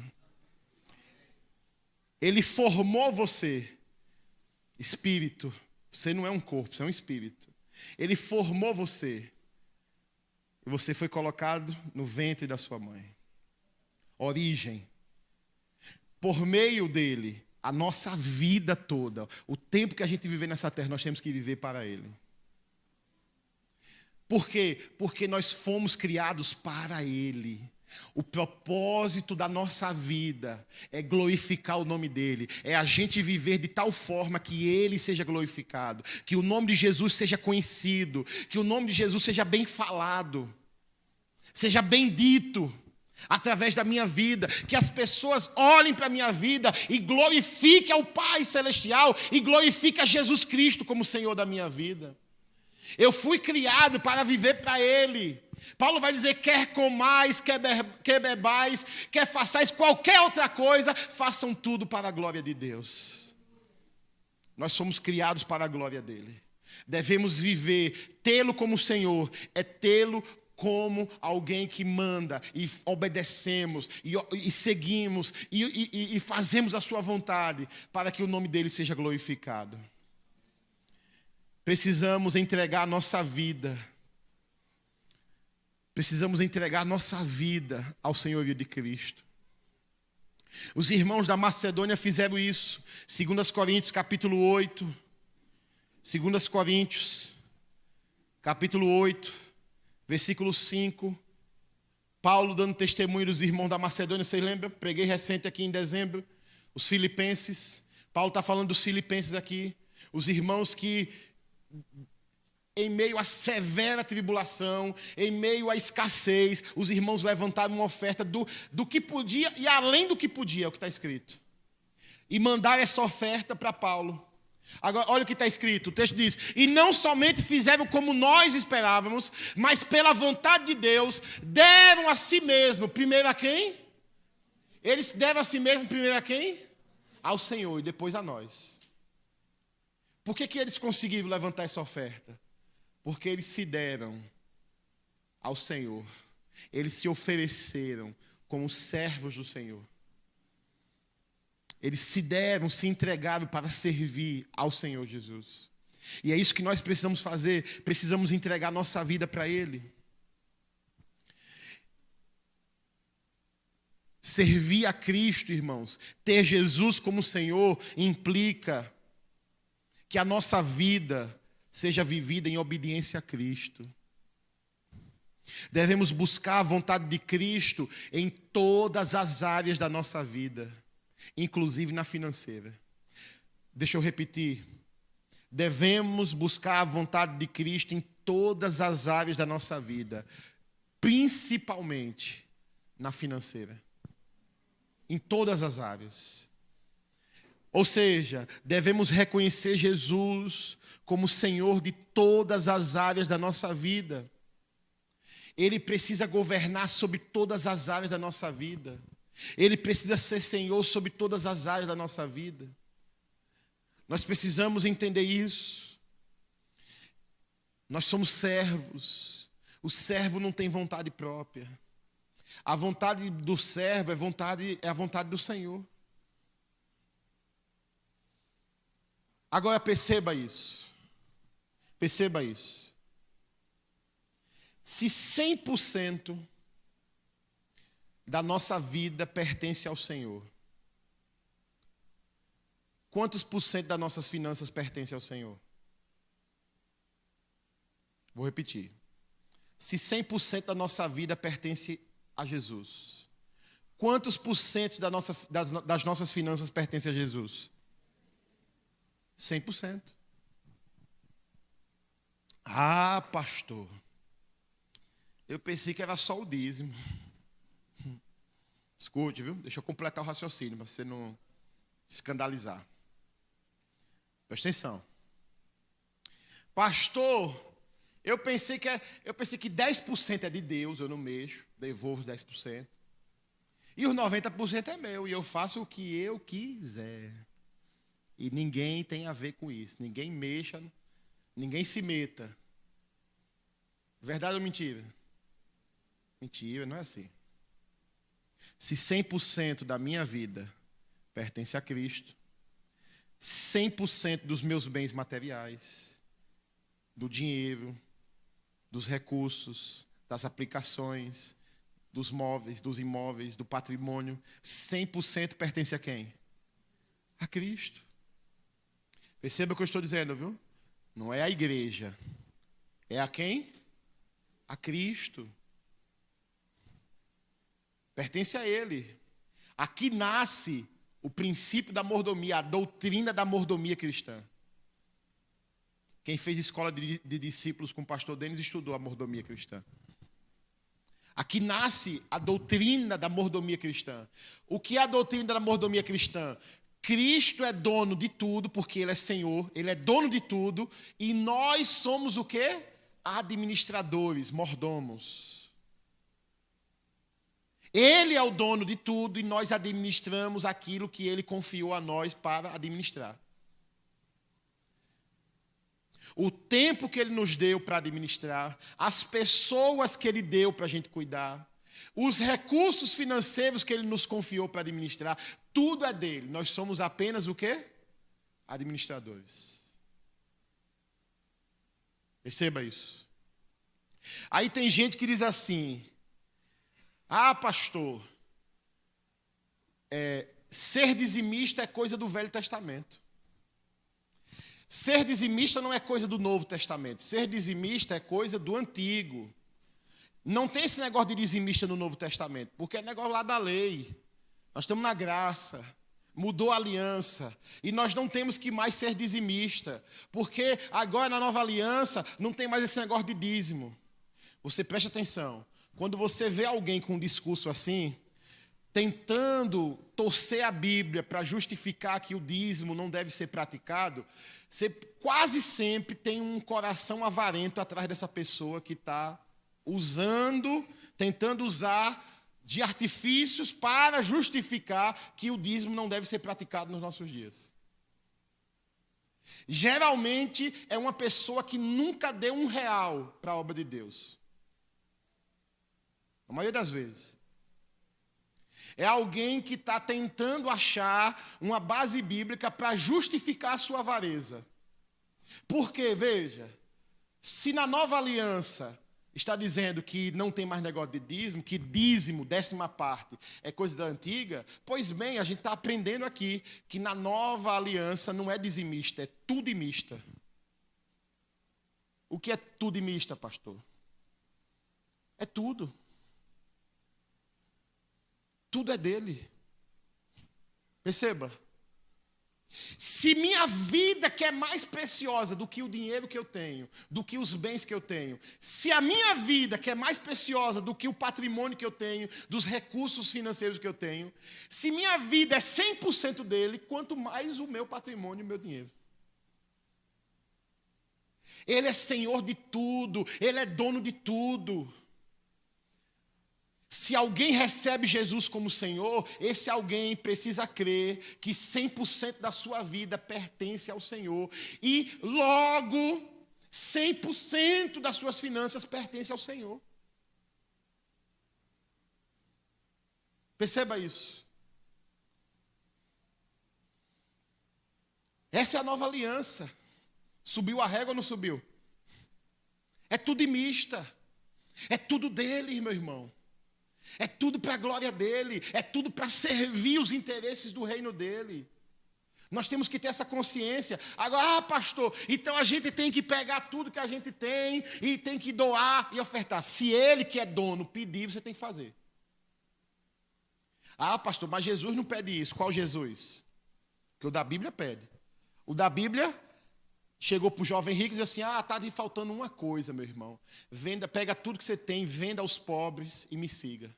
S1: Ele formou você, espírito. Você não é um corpo, você é um espírito. Ele formou você. E você foi colocado no ventre da sua mãe. Origem. Por meio dele, a nossa vida toda, o tempo que a gente viver nessa terra, nós temos que viver para ele. Por quê? Porque nós fomos criados para ele. O propósito da nossa vida é glorificar o nome dele. É a gente viver de tal forma que ele seja glorificado. Que o nome de Jesus seja conhecido. Que o nome de Jesus seja bem falado. Seja bem dito. Através da minha vida, que as pessoas olhem para a minha vida e glorifiquem ao Pai Celestial e glorifiquem a Jesus Cristo como Senhor da minha vida. Eu fui criado para viver para Ele. Paulo vai dizer, quer comais, quer bebais, quer façais qualquer outra coisa, façam tudo para a glória de Deus. Nós somos criados para a glória dEle. Devemos viver, tê-lo como Senhor, é tê-lo como alguém que manda e obedecemos e seguimos e fazemos a sua vontade para que o nome dele seja glorificado. Precisamos entregar a nossa vida. Precisamos entregar a nossa vida ao senhorio de Cristo. Os irmãos da Macedônia fizeram isso. 2 Coríntios capítulo 8. 2 Coríntios capítulo 8. Versículo 5, Paulo dando testemunho dos irmãos da Macedônia, vocês lembram? Preguei recente aqui em dezembro, os filipenses. Paulo está falando dos filipenses aqui, os irmãos que, em meio à severa tribulação, em meio à escassez, os irmãos levantaram uma oferta do que podia e além do que podia, é o que está escrito. E mandaram essa oferta para Paulo. Agora, olha o que está escrito, o texto diz: e não somente fizeram como nós esperávamos, mas pela vontade de Deus, deram a si mesmo, primeiro a quem? Eles deram a si mesmo primeiro a quem? Ao Senhor e depois a nós. Por que eles conseguiram levantar essa oferta? Porque eles se deram ao Senhor. Eles se ofereceram como servos do Senhor. Eles se deram, se entregaram para servir ao Senhor Jesus. E é isso que nós precisamos fazer. Precisamos entregar nossa vida para Ele. Servir a Cristo, irmãos, ter Jesus como Senhor, implica que a nossa vida seja vivida em obediência a Cristo. Devemos buscar a vontade de Cristo em todas as áreas da nossa vida, inclusive na financeira. Deixa eu repetir. Devemos buscar a vontade de Cristo em todas as áreas da nossa vida, principalmente na financeira. Em todas as áreas. Ou seja, devemos reconhecer Jesus como Senhor de todas as áreas da nossa vida. Ele precisa governar sobre todas as áreas da nossa vida. Ele precisa ser Senhor sobre todas as áreas da nossa vida. Nós precisamos entender isso. Nós somos servos. O servo não tem vontade própria. A vontade do servo é a vontade do Senhor. Agora perceba isso. Perceba isso. Se 100% da nossa vida pertence ao Senhor, quantos por cento das nossas finanças pertence ao Senhor? Vou repetir. Se 100% da nossa vida pertence a Jesus, quantos por cento das nossas finanças pertencem a Jesus? 100%. Ah, pastor, eu pensei que era só o dízimo. Escute, viu? Deixa eu completar o raciocínio, para você não escandalizar. Presta atenção. Pastor, eu pensei que 10% é de Deus, eu não mexo, devolvo os 10%. E os 90% é meu, e eu faço o que eu quiser. E ninguém tem a ver com isso. Ninguém mexa, ninguém se meta. Verdade ou mentira? Mentira, não é assim. Se 100% da minha vida pertence a Cristo, 100% dos meus bens materiais, do dinheiro, dos recursos, das aplicações, dos móveis, dos imóveis, do patrimônio, 100% pertence a quem? A Cristo. Perceba o que eu estou dizendo, viu? Não é a igreja. É a quem? A Cristo. Pertence a Ele. Aqui nasce o princípio da mordomia, a doutrina da mordomia cristã. Quem fez escola de discípulos com o pastor Denis estudou a mordomia cristã. Aqui nasce a doutrina da mordomia cristã. O que é a doutrina da mordomia cristã? Cristo é dono de tudo, porque Ele é Senhor, Ele é dono de tudo, e nós somos o quê? Administradores, mordomos. Ele é o dono de tudo e nós administramos aquilo que Ele confiou a nós para administrar. O tempo que Ele nos deu para administrar, as pessoas que Ele deu para a gente cuidar, os recursos financeiros que Ele nos confiou para administrar, tudo é dele. Nós somos apenas o quê? Administradores. Perceba isso. Aí tem gente que diz assim: ah, pastor, ser dizimista é coisa do Velho Testamento. Ser dizimista não é coisa do Novo Testamento. Ser dizimista é coisa do Antigo. Não tem esse negócio de dizimista no Novo Testamento, porque é negócio lá da lei. Nós estamos na graça. mudou a aliança. E nós não temos que mais ser dizimista. Porque agora na nova aliança não tem mais esse negócio de dízimo. Você preste atenção. Quando você vê alguém com um discurso assim, tentando torcer a Bíblia para justificar que o dízimo não deve ser praticado, você quase sempre tem um coração avarento atrás dessa pessoa que está tentando usar de artifícios para justificar que o dízimo não deve ser praticado nos nossos dias. Geralmente é uma pessoa que nunca deu R$1 para a obra de Deus. A maioria das vezes. É alguém que está tentando achar uma base bíblica para justificar a sua avareza. Porque, veja, se na nova aliança está dizendo que não tem mais negócio de dízimo, que dízimo, 10ª parte, é coisa da antiga, pois bem, a gente está aprendendo aqui que na nova aliança não é dizimista, é tudimista. O que é tudimista, pastor? É tudo. Tudo é dele. Perceba. Se minha vida, que é mais preciosa do que o dinheiro que eu tenho, do que os bens que eu tenho, se a minha vida, que é mais preciosa do que o patrimônio que eu tenho, dos recursos financeiros que eu tenho, se minha vida é 100% dele, quanto mais o meu patrimônio e o meu dinheiro. Ele é senhor de tudo, ele é dono de tudo. Se alguém recebe Jesus como Senhor, esse alguém precisa crer que 100% da sua vida pertence ao Senhor. E logo, 100% das suas finanças pertence ao Senhor. Perceba isso. Essa é a nova aliança. Subiu a régua ou não subiu? É tudo mista. É tudo dele, meu irmão. É tudo para a glória dele, é tudo para servir os interesses do reino dele. Nós temos que ter essa consciência. Agora, pastor, então a gente tem que pegar tudo que a gente tem e tem que doar e ofertar. Se ele que é dono pedir, você tem que fazer. Ah, pastor, mas Jesus não pede isso. Qual Jesus? Porque o da Bíblia pede. O da Bíblia chegou para o jovem rico e disse assim, está lhe faltando uma coisa, meu irmão. Pega tudo que você tem, venda aos pobres e me siga.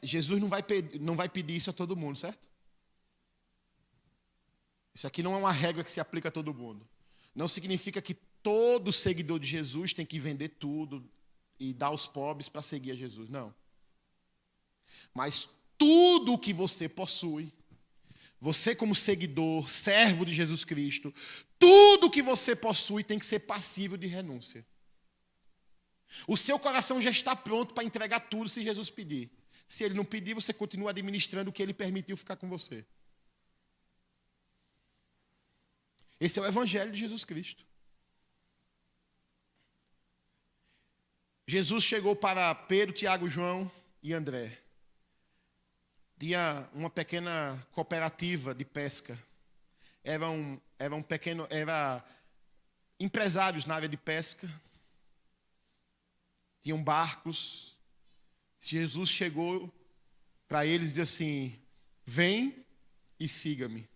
S1: Jesus não vai pedir isso a todo mundo, certo? Isso aqui não é uma regra que se aplica a todo mundo. Não significa que todo seguidor de Jesus tem que vender tudo e dar aos pobres para seguir a Jesus, não. Mas tudo o que você possui, você como seguidor, servo de Jesus Cristo, tudo o que você possui tem que ser passível de renúncia. O seu coração já está pronto para entregar tudo se Jesus pedir. Se ele não pedir, você continua administrando o que ele permitiu ficar com você. Esse é o evangelho de Jesus Cristo. Jesus chegou para Pedro, Tiago, João e André. Tinha uma pequena cooperativa de pesca. Eram empresários na área de pesca. Tinham barcos. Jesus chegou para eles e disse assim, vem e siga-me.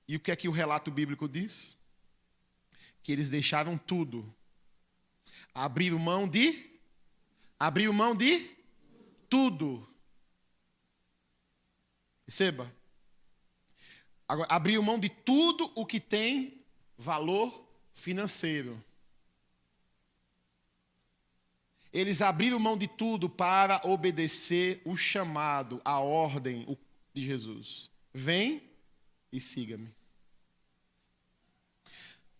S1: E o que é que o relato bíblico diz? Que eles deixaram tudo. Abriram mão de tudo. Perceba. Agora, abriram mão de tudo o que tem valor financeiro. Eles abriram mão de tudo para obedecer o chamado, a ordem de Jesus. Vem e siga-me.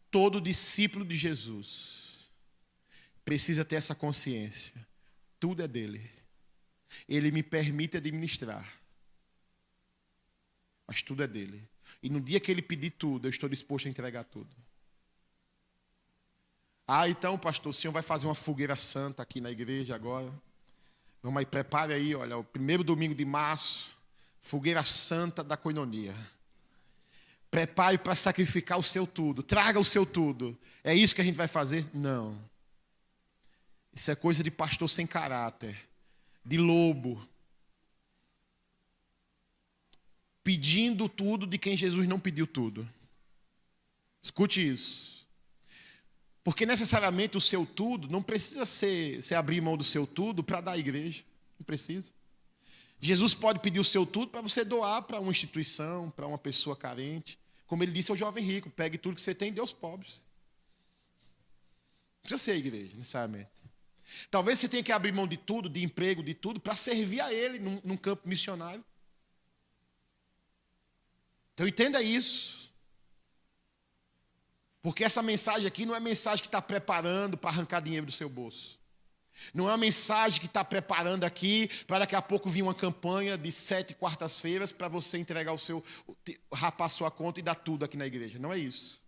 S1: Todo discípulo de Jesus precisa ter essa consciência. Tudo é dele. Ele me permite administrar. Mas tudo é dele. E no dia que ele pedir tudo, eu estou disposto a entregar tudo. Então, pastor, o senhor vai fazer uma fogueira santa aqui na igreja agora. Vamos aí, prepare aí, olha, o primeiro domingo de março, fogueira santa da coinonia. Prepare para sacrificar o seu tudo, traga o seu tudo. É isso que a gente vai fazer? Não. Isso é coisa de pastor sem caráter, de lobo. pedindo tudo de quem Jesus não pediu tudo. Escute isso. Porque necessariamente o seu tudo não precisa ser abrir mão do seu tudo para dar à igreja. Não precisa. Jesus pode pedir o seu tudo para você doar para uma instituição, para uma pessoa carente. Como ele disse ao jovem rico, pegue tudo que você tem e dê aos pobres. Não precisa ser a igreja, necessariamente. Talvez você tenha que abrir mão de tudo, de emprego, de tudo, para servir a ele num campo missionário. Então entenda isso. Porque essa mensagem aqui não é mensagem que está preparando para arrancar dinheiro do seu bolso. Não é uma mensagem que está preparando aqui para daqui a pouco vir uma campanha de 7 quartas-feiras para você entregar rapar a sua conta e dar tudo aqui na igreja. Não é isso.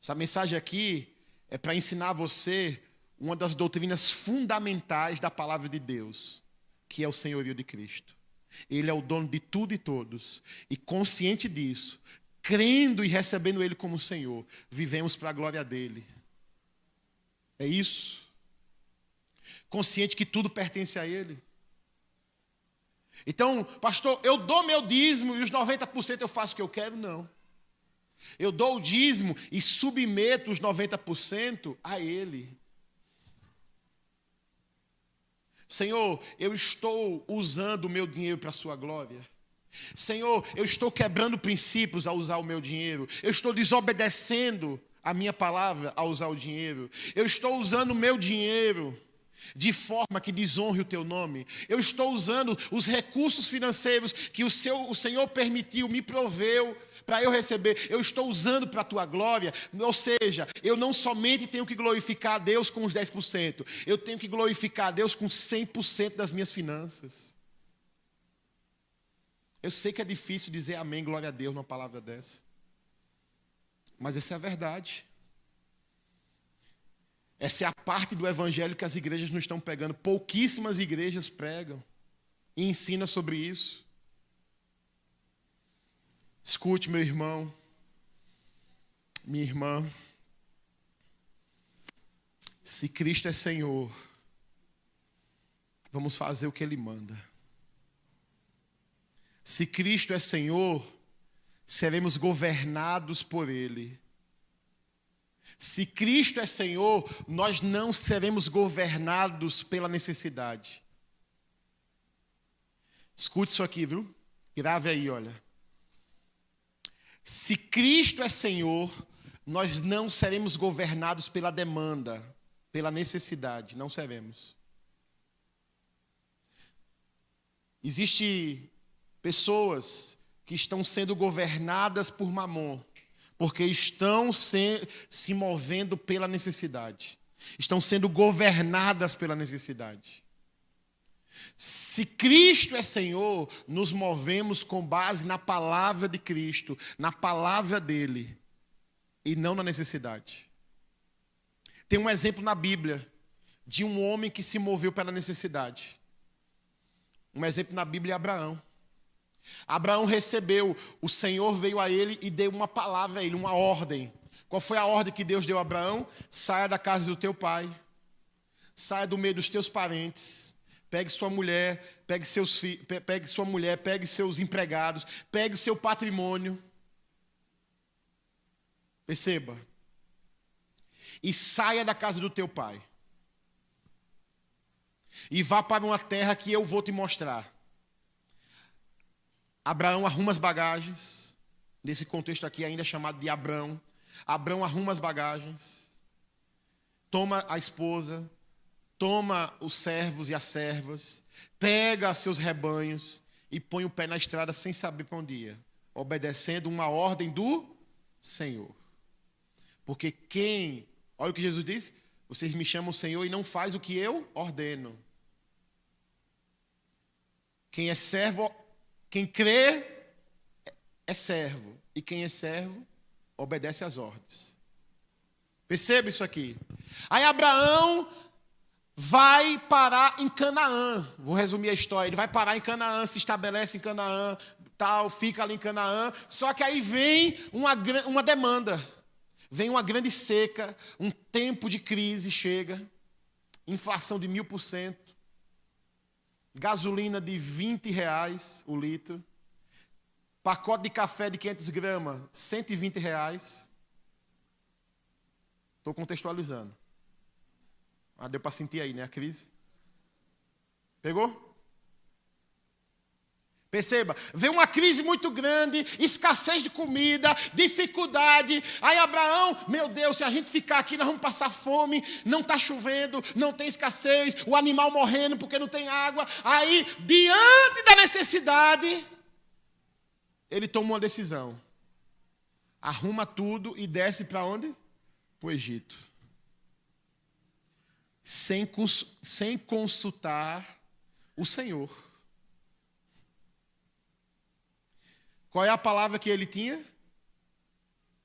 S1: Essa mensagem aqui é para ensinar você uma das doutrinas fundamentais da palavra de Deus, que é o senhorio de Cristo. Ele é o dono de tudo e todos. E consciente disso, crendo e recebendo Ele como Senhor, vivemos para a glória dEle. É isso. Consciente que tudo pertence a Ele. Então, pastor, eu dou meu dízimo e os 90% eu faço o que eu quero? Não. Eu dou o dízimo e submeto os 90% a Ele. Senhor, eu estou usando o meu dinheiro para a sua glória. Senhor, eu estou quebrando princípios ao usar o meu dinheiro. Eu estou desobedecendo a minha palavra ao usar o dinheiro. Eu estou usando o meu dinheiro de forma que desonre o teu nome. Eu estou usando os recursos financeiros que o Senhor permitiu, me proveu para eu receber. Eu estou usando para a tua glória. Ou seja, eu não somente tenho que glorificar a Deus com os 10%. Eu tenho que glorificar a Deus com 100% das minhas finanças. Eu sei que é difícil dizer amém, glória a Deus, numa palavra dessa. Mas essa é a verdade. Essa é a parte do evangelho que as igrejas não estão pegando. Pouquíssimas igrejas pregam e ensinam sobre isso. Escute, meu irmão, minha irmã. Se Cristo é Senhor, vamos fazer o que Ele manda. Se Cristo é Senhor, seremos governados por Ele. Se Cristo é Senhor, nós não seremos governados pela necessidade. Escute isso aqui, viu? Grave aí, olha. Se Cristo é Senhor, nós não seremos governados pela demanda, pela necessidade. Não seremos. Existem pessoas que estão sendo governadas por Mamon, porque estão se movendo pela necessidade. Estão sendo governadas pela necessidade. Se Cristo é Senhor, nos movemos com base na palavra de Cristo, na palavra dele, e não na necessidade. Tem um exemplo na Bíblia de um homem que se moveu pela necessidade. Um exemplo na Bíblia é Abraão. Abraão recebeu, o Senhor veio a ele e deu uma palavra a ele, uma ordem. Qual foi a ordem que Deus deu a Abraão? Saia da casa do teu pai, saia do meio dos teus parentes, pegue sua mulher, pegue seus filhos, pegue sua mulher, pegue seus empregados, pegue o seu patrimônio. Perceba. E saia da casa do teu pai. E vá para uma terra que eu vou te mostrar. Abraão arruma as bagagens. Nesse contexto aqui ainda é chamado de Abrão. Abrão arruma as bagagens. Toma a esposa. Toma os servos e as servas. Pega seus rebanhos. E põe o pé na estrada sem saber para onde ia. Obedecendo uma ordem do Senhor. Porque olha o que Jesus disse. Vocês me chamam Senhor e não faz o que eu ordeno. Quem é servo, quem crê é servo. E quem é servo, obedece às ordens. Perceba isso aqui. Aí Abraão vai parar em Canaã. Vou resumir a história. Ele vai parar em Canaã, se estabelece em Canaã, tal, fica ali em Canaã. Só que aí vem uma demanda. Vem uma grande seca, um tempo de crise chega, inflação de 1000%. gasolina de R$ 20 o litro, pacote de café de 500 gramas, R$ 120. Estou contextualizando. Ah, deu para sentir aí, né, a crise? Pegou? Perceba, veio uma crise muito grande, escassez de comida, dificuldade. Aí Abraão, meu Deus, se a gente ficar aqui, nós vamos passar fome, não está chovendo, não tem escassez, o animal morrendo porque não tem água. Aí, diante da necessidade, ele toma uma decisão. Arruma tudo e desce para onde? Para o Egito. Sem consultar o Senhor. Qual é a palavra que ele tinha?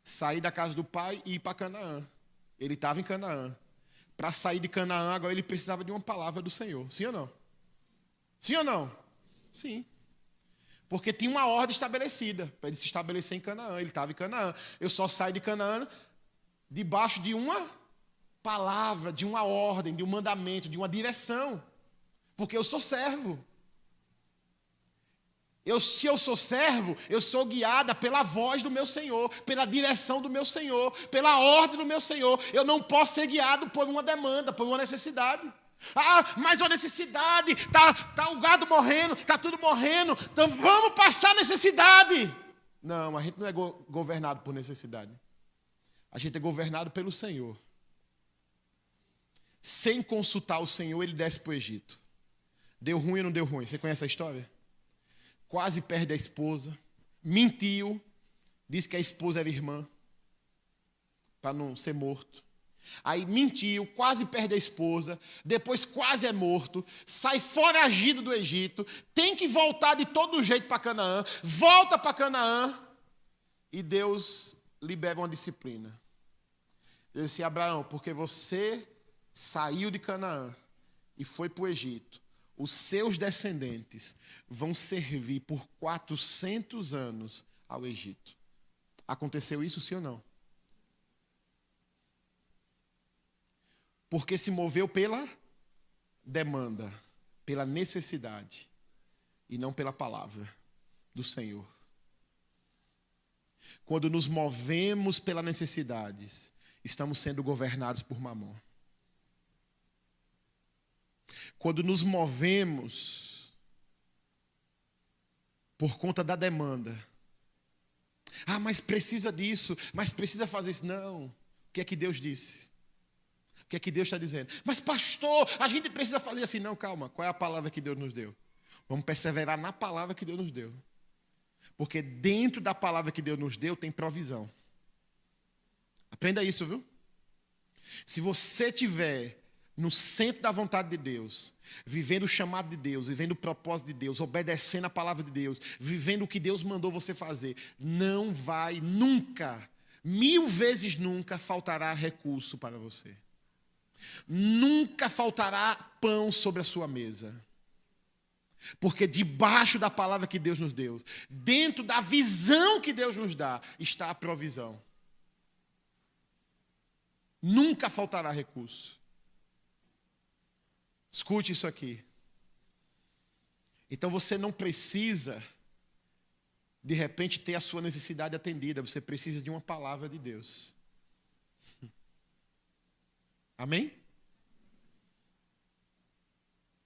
S1: Sair da casa do pai e ir para Canaã. Ele estava em Canaã. Para sair de Canaã, agora ele precisava de uma palavra do Senhor. Sim ou não? Sim ou não? Sim. Porque tinha uma ordem estabelecida para ele se estabelecer em Canaã. Ele estava em Canaã. Eu só saio de Canaã debaixo de uma palavra, de uma ordem, de um mandamento, de uma direção. Porque eu sou servo. Se eu sou servo, eu sou guiada pela voz do meu Senhor, pela direção do meu Senhor, pela ordem do meu Senhor. Eu não posso ser guiado por uma demanda, por uma necessidade. Ah, mas a necessidade, tá o gado morrendo, está tudo morrendo, então vamos passar necessidade. Não, a gente não é governado por necessidade. A gente é governado pelo Senhor. Sem consultar o Senhor, ele desce para o Egito. Deu ruim ou não deu ruim? Você conhece a história? Quase perde a esposa, mentiu, disse que a esposa era irmã, para não ser morto. Aí mentiu, quase perde a esposa, depois quase é morto, sai foragido do Egito, tem que voltar de todo jeito para Canaã, volta para Canaã, e Deus libera uma disciplina. Ele disse: Abraão, porque você saiu de Canaã e foi para o Egito, os seus descendentes vão servir por 400 anos ao Egito. Aconteceu isso, sim ou não? Porque se moveu pela demanda, pela necessidade, e não pela palavra do Senhor. Quando nos movemos pela necessidade, estamos sendo governados por Mamon. Quando nos movemos por conta da demanda. Ah, mas precisa disso, mas precisa fazer isso. Não. O que é que Deus disse? O que é que Deus está dizendo? Mas pastor, a gente precisa fazer assim. Não, calma. Qual é a palavra que Deus nos deu? Vamos perseverar na palavra que Deus nos deu. Porque dentro da palavra que Deus nos deu tem provisão. Aprenda isso, viu? Se você tiver no centro da vontade de Deus, vivendo o chamado de Deus, vivendo o propósito de Deus, obedecendo a palavra de Deus, vivendo o que Deus mandou você fazer, não vai nunca, 1000 vezes nunca, faltará recurso para você. Nunca faltará pão sobre a sua mesa. Porque debaixo da palavra que Deus nos deu, dentro da visão que Deus nos dá, está a provisão. Nunca faltará recurso. Escute isso aqui. Então você não precisa, de repente, ter a sua necessidade atendida. Você precisa de uma palavra de Deus. Amém?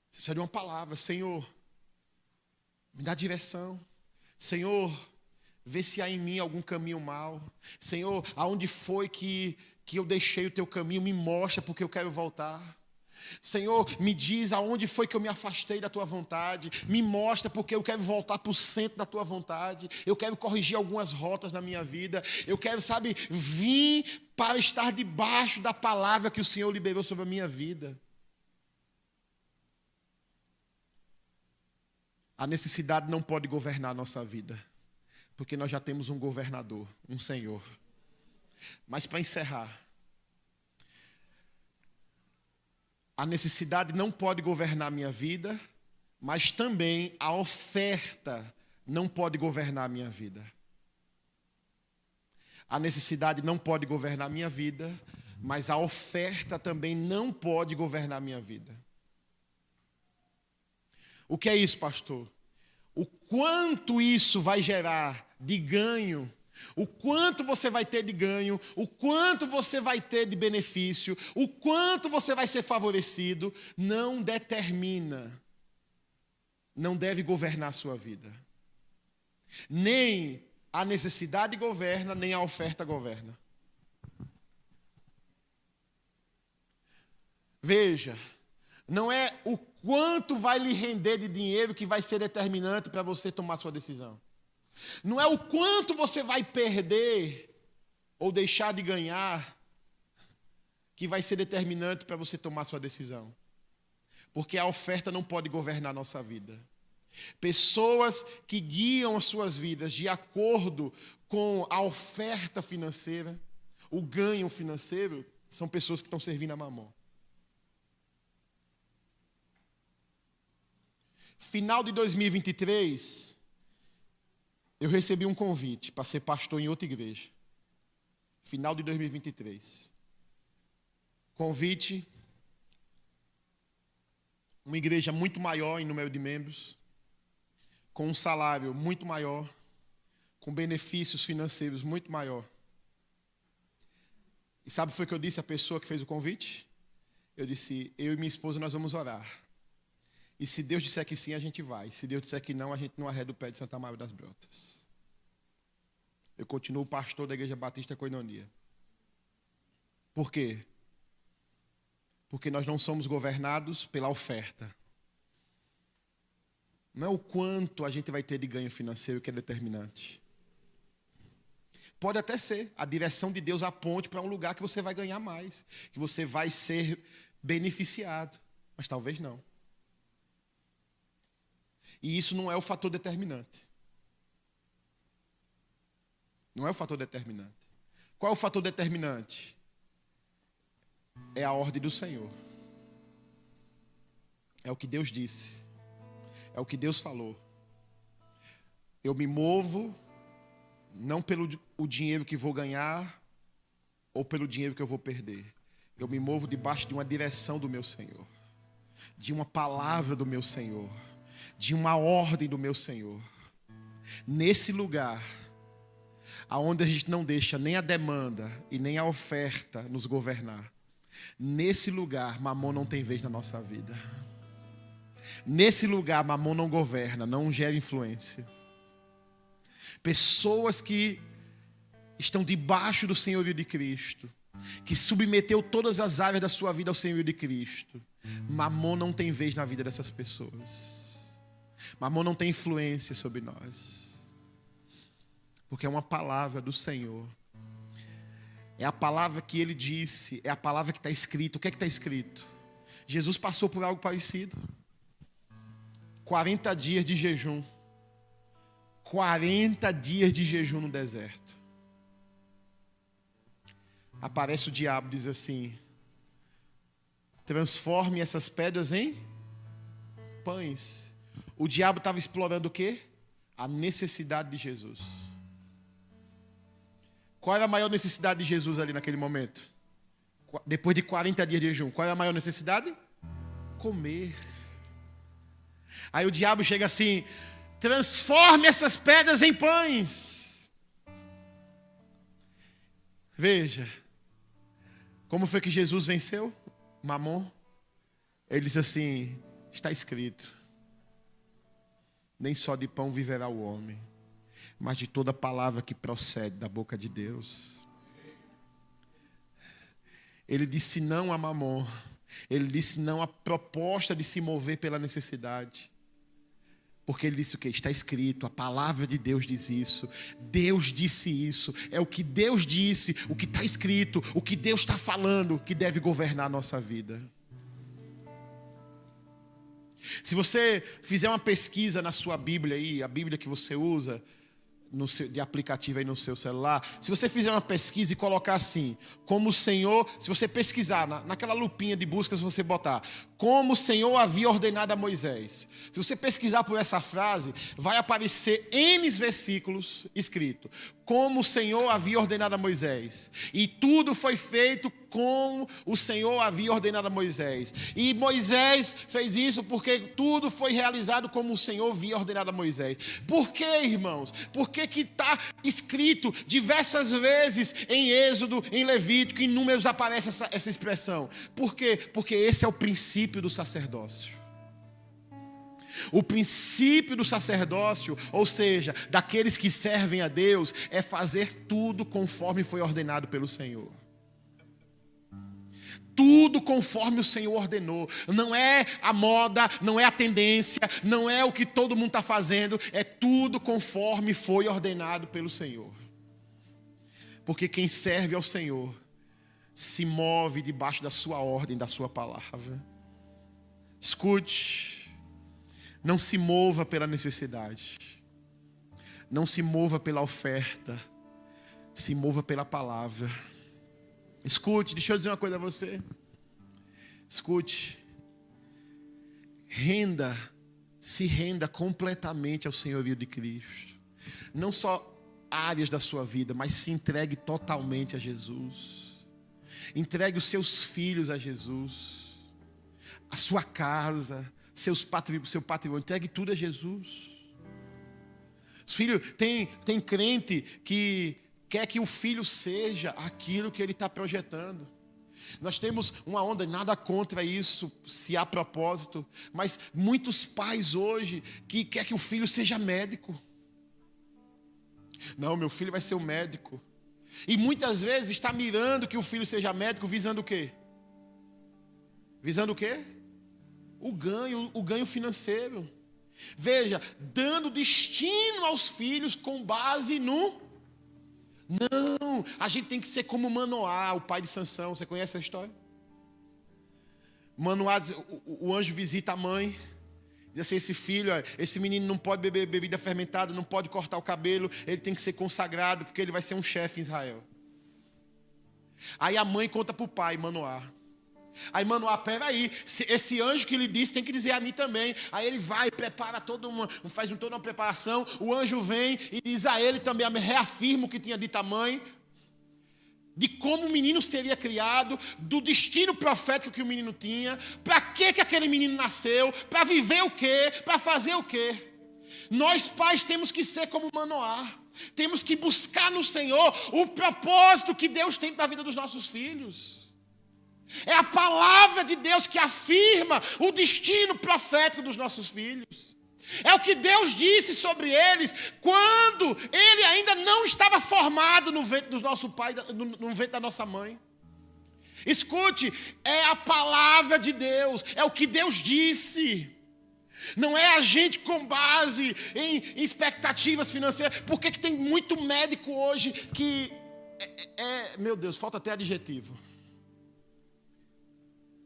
S1: Você precisa de uma palavra. Senhor, me dá direção. Senhor, vê se há em mim algum caminho mau. Senhor, aonde foi que eu deixei o teu caminho? Me mostra, porque eu quero voltar. Senhor, me diz aonde foi que eu me afastei da tua vontade. Me mostra, porque eu quero voltar para o centro da tua vontade. Eu quero corrigir algumas rotas na minha vida. Eu quero, vir para estar debaixo da palavra que o Senhor liberou sobre a minha vida. A necessidade não pode governar a nossa vida, porque nós já temos um governador, um Senhor. Mas para encerrar, a necessidade não pode governar a minha vida, mas também a oferta não pode governar a minha vida. A necessidade não pode governar a minha vida, mas a oferta também não pode governar a minha vida. O que é isso, pastor? O quanto isso vai gerar de ganho, o quanto você vai ter de ganho, o quanto você vai ter de benefício, o quanto você vai ser favorecido, não determina, não deve governar a sua vida. Nem a necessidade governa, nem a oferta governa. Veja, não é o quanto vai lhe render de dinheiro que vai ser determinante para você tomar sua decisão. Não é o quanto você vai perder ou deixar de ganhar que vai ser determinante para você tomar sua decisão. Porque a oferta não pode governar a nossa vida. Pessoas que guiam as suas vidas de acordo com a oferta financeira, o ganho financeiro, são pessoas que estão servindo a Mamon. Final de 2023, eu recebi um convite para ser pastor em outra igreja. Final de 2023. Convite, uma igreja muito maior em número de membros, com um salário muito maior, com benefícios financeiros muito maior. E sabe o que foi que eu disse à pessoa que fez o convite? Eu disse, eu e minha esposa nós vamos orar. E se Deus disser que sim, a gente vai. Se Deus disser que não, a gente não arreda o pé de Santa Maria das Brotas. Eu continuo pastor da Igreja Batista Koinonia. Por quê? Porque nós não somos governados pela oferta. Não é o quanto a gente vai ter de ganho financeiro que é determinante. Pode até ser. A direção de Deus aponte para um lugar que você vai ganhar mais. Que você vai ser beneficiado. Mas talvez não. E isso não é o fator determinante. Não é o fator determinante. Qual é o fator determinante? É a ordem do Senhor. É o que Deus disse. É o que Deus falou. Eu me movo não pelo o dinheiro que vou ganhar ou pelo dinheiro que eu vou perder. Eu me movo debaixo de uma direção do meu Senhor. De uma palavra do meu Senhor. De uma ordem do meu Senhor. Nesse lugar, aonde a gente não deixa nem a demanda e nem a oferta nos governar, nesse lugar, Mamon não tem vez na nossa vida. Nesse lugar, Mamon não governa, não gera influência. Pessoas que estão debaixo do senhorio de Cristo, que submeteu todas as áreas da sua vida ao senhorio de Cristo, Mamon não tem vez na vida dessas pessoas. Mamon não tem influência sobre nós. Porque é uma palavra do Senhor. É a palavra que Ele disse. É a palavra que está escrito. O que é que está escrito? Jesus passou por algo parecido. 40 dias de jejum. 40 dias de jejum no deserto. Aparece o diabo e diz assim: transforme essas pedras em pães. O diabo estava explorando o quê? A necessidade de Jesus. Qual era a maior necessidade de Jesus ali naquele momento? Depois de 40 dias de jejum, qual era a maior necessidade? Comer. Aí o diabo chega assim: transforme essas pedras em pães. Veja, como foi que Jesus venceu Mamon? Ele disse assim: está escrito, nem só de pão viverá o homem, mas de toda palavra que procede da boca de Deus. Ele disse não a Mamon. Ele disse não à proposta de se mover pela necessidade. Porque ele disse o quê? Está escrito, a palavra de Deus diz isso. Deus disse isso. É o que Deus disse, o que está escrito, o que Deus está falando que deve governar a nossa vida. Se você fizer uma pesquisa na sua Bíblia aí, a Bíblia que você usa de aplicativo aí no seu celular, se você fizer uma pesquisa e colocar assim, como o Senhor, se você pesquisar naquela lupinha de buscas, você botar como o Senhor havia ordenado a Moisés, se você pesquisar por essa frase, vai aparecer N versículos escritos, como o Senhor havia ordenado a Moisés. E tudo foi feito como o Senhor havia ordenado a Moisés. E Moisés fez isso porque tudo foi realizado como o Senhor havia ordenado a Moisés. Por quê, irmãos? Porque que está escrito diversas vezes em Êxodo, em Levítico, em Números aparece essa expressão. Por quê? Porque esse é o princípio do sacerdócio. O princípio do sacerdócio, ou seja, daqueles que servem a Deus, é fazer tudo conforme foi ordenado pelo Senhor. Tudo conforme o Senhor ordenou. Não é a moda, não é a tendência, não é o que todo mundo está fazendo, é tudo conforme foi ordenado pelo Senhor. Porque quem serve ao Senhor se move debaixo da sua ordem, da sua palavra. Escute. Não se mova pela necessidade. Não se mova pela oferta. Se mova pela palavra. Escute, deixa eu dizer uma coisa a você. Escute. Se renda completamente ao senhorio de Cristo. Não só áreas da sua vida, mas se entregue totalmente a Jesus. Entregue os seus filhos a Jesus. A sua casa, seu patrimônio, entregue tudo a Jesus. Os filhos, tem crente que quer que o filho seja aquilo que ele está projetando. Nós temos uma onda, nada contra isso, se há propósito, mas muitos pais hoje que quer que o filho seja médico. Não, meu filho vai ser um médico. E muitas vezes está mirando que o filho seja médico, visando o quê? Visando o quê? O ganho financeiro. Veja, dando destino aos filhos com base no... Não, a gente tem que ser como Manoá, o pai de Sansão. Você conhece a história? Manoá, o anjo visita a mãe. Diz assim, esse menino não pode beber bebida fermentada, não pode cortar o cabelo, ele tem que ser consagrado, porque ele vai ser um chefe em Israel. Aí a mãe conta para o pai, Manoá. Aí Manoá, peraí, esse anjo que lhe disse tem que dizer a mim também. Aí ele vai, prepara faz toda uma preparação. O anjo vem e diz a ele também, reafirma o que tinha dito a mãe, de como o menino seria criado, do destino profético que o menino tinha, para que aquele menino nasceu, para viver o quê, para fazer o quê. Nós pais temos que ser como Manoá, temos que buscar no Senhor o propósito que Deus tem para a vida dos nossos filhos. É a palavra de Deus que afirma o destino profético dos nossos filhos. É o que Deus disse sobre eles quando ele ainda não estava formado no ventre do nosso pai, no ventre da nossa mãe. Escute, é a palavra de Deus, é o que Deus disse. Não é a gente com base em expectativas financeiras. Por que tem muito médico hoje que meu Deus, falta até adjetivo.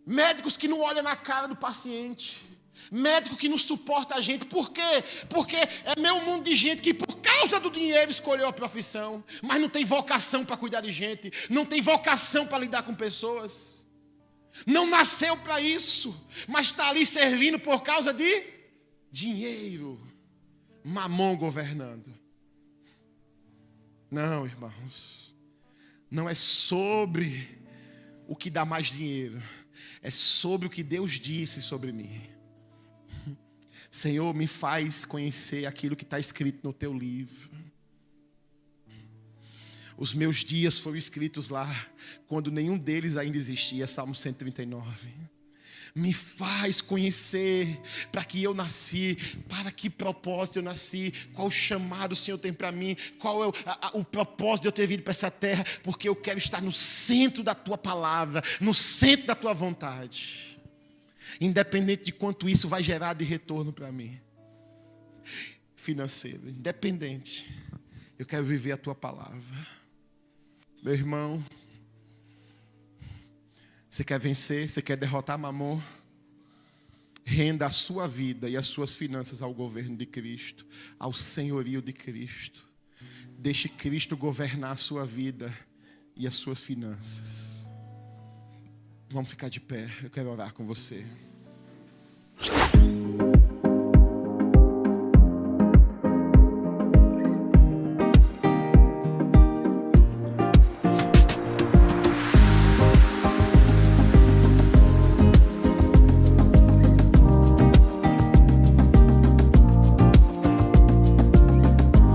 S1: Médicos que não olham na cara do paciente. Médico que não suporta a gente. Por quê? Porque é meio mundo de gente que por causa do dinheiro escolheu a profissão, mas não tem vocação para cuidar de gente, não tem vocação para lidar com pessoas. Não nasceu para isso, mas está ali servindo por causa de dinheiro. Mamon governando. Não, irmãos. Não é sobre o que dá mais dinheiro. É sobre o que Deus disse sobre mim. Senhor, me faz conhecer aquilo que está escrito no teu livro. Os meus dias foram escritos lá, quando nenhum deles ainda existia. Salmo 139. Me faz conhecer para que eu nasci, para que propósito eu nasci, qual o chamado o Senhor tem para mim, qual é o propósito de eu ter vindo para essa terra, porque eu quero estar no centro da tua palavra, no centro da tua vontade, independente de quanto isso vai gerar de retorno para mim, financeiro, independente, eu quero viver a tua palavra. Meu irmão, você quer vencer? Você quer derrotar Mamon? Renda a sua vida e as suas finanças ao governo de Cristo, ao senhorio de Cristo. Deixe Cristo governar a sua vida e as suas finanças. Vamos ficar de pé, eu quero orar com você.